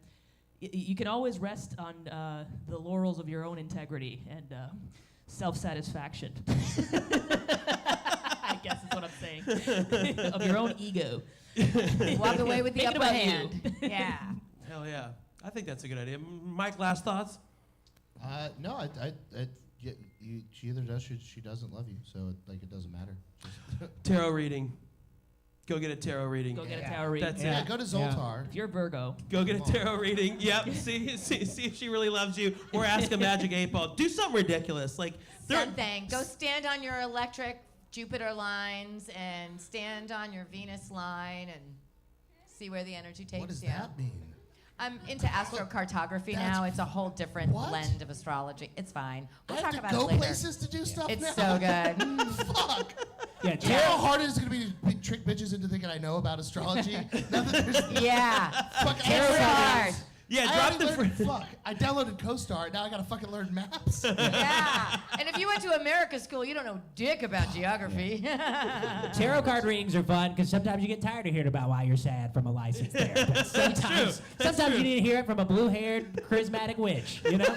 You can always rest on the laurels of your own integrity and self-satisfaction. I guess is what I'm saying. Of your own ego. Walk away with the Make it upper about hand. you. Yeah. Hell yeah. I think that's a good idea. Mike, last thoughts? No, she either does or she doesn't love you, so it doesn't matter. Just Tarot reading. Go get a tarot reading. Go get a tarot reading. That's yeah, it. go to Zoltar. If you're Virgo, Go get a tarot reading. Yep. see if she really loves you, or ask a magic 8-ball. Do something ridiculous, like Something. Go stand on your electric Jupiter lines and stand on your Venus line and see where the energy takes What does you. that mean? I'm into astrocartography That's now. It's a whole different what? blend of astrology. It's fine. We'll I talk have to about go it later. places to do stuff It's now. so good. Fuck. Yeah, Do you know how hard it is going to be to trick bitches into thinking I know about astrology? Now that there's Yeah. fuck It's hard. Yeah, I drop haven't the learned, fuck. I downloaded CoStar. Now I gotta fucking learn maps. Yeah. And if you went to America school, you don't know dick about geography. Tarot card readings are fun because sometimes you get tired of hearing about why you're sad from a licensed therapist. Sometimes you need to hear it from a blue-haired, charismatic witch, you know?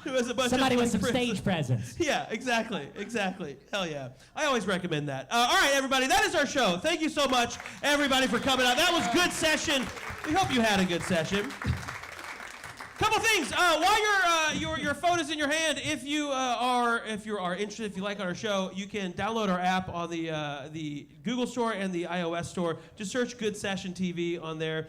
It was a bunch Somebody of with some friends. stage presence. Yeah, exactly. Hell yeah. I always recommend that. All right, everybody, that is our show. Thank you so much, everybody, for coming out. That was good session. We hope you had a good session. Couple things. While your phone is in your hand, if you are interested, if you like our show, you can download our app on the Google Store and the iOS Store. Just search Good Session TV on there.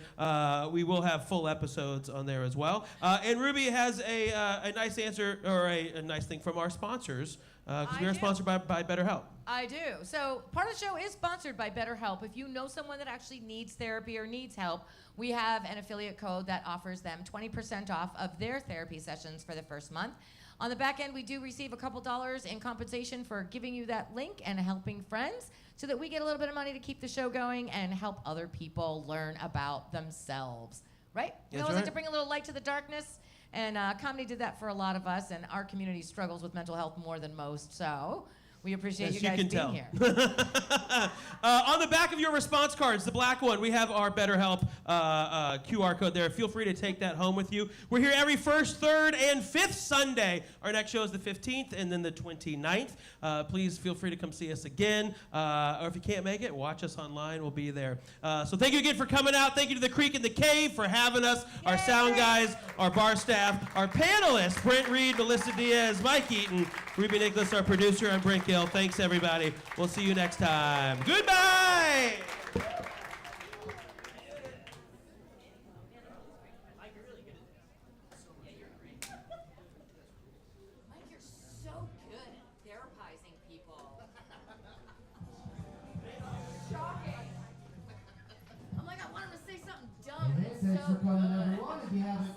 We will have full episodes on there as well. And Ruby has a nice answer or a nice thing from our sponsors because we are sponsored by BetterHelp. I do. So part of the show is sponsored by BetterHelp. If you know someone that actually needs therapy or needs help, we have an affiliate code that offers them 20% off of their therapy sessions for the first month. On the back end, we do receive a couple dollars in compensation for giving you that link and helping friends so that we get a little bit of money to keep the show going and help other people learn about themselves. Right? We always like to bring a little light to the darkness. And comedy did that for a lot of us, and our community struggles with mental health more than most. So we appreciate you guys being here. On the back of your response cards, the black one, we have our BetterHelp QR code there. Feel free to take that home with you. We're here every first, third, and fifth Sunday. Our next show is the 15th and then the 29th. Please feel free to come see us again. Or if you can't make it, watch us online. We'll be there. So thank you again for coming out. Thank you to the Creek and the Cave for having us. Yay! Our sound guys, our bar staff, our panelists, Brent Reed, Melissa Diaz, Mike Eaton, Ruby Nicholas, our producer. I'm Brent Gill. Thanks, everybody. We'll see you next time. Goodbye! Mike, you're so good at therapizing people. Shocking. I'm like, I want him to say something dumb. Hey, thanks for coming, everyone. If you haven't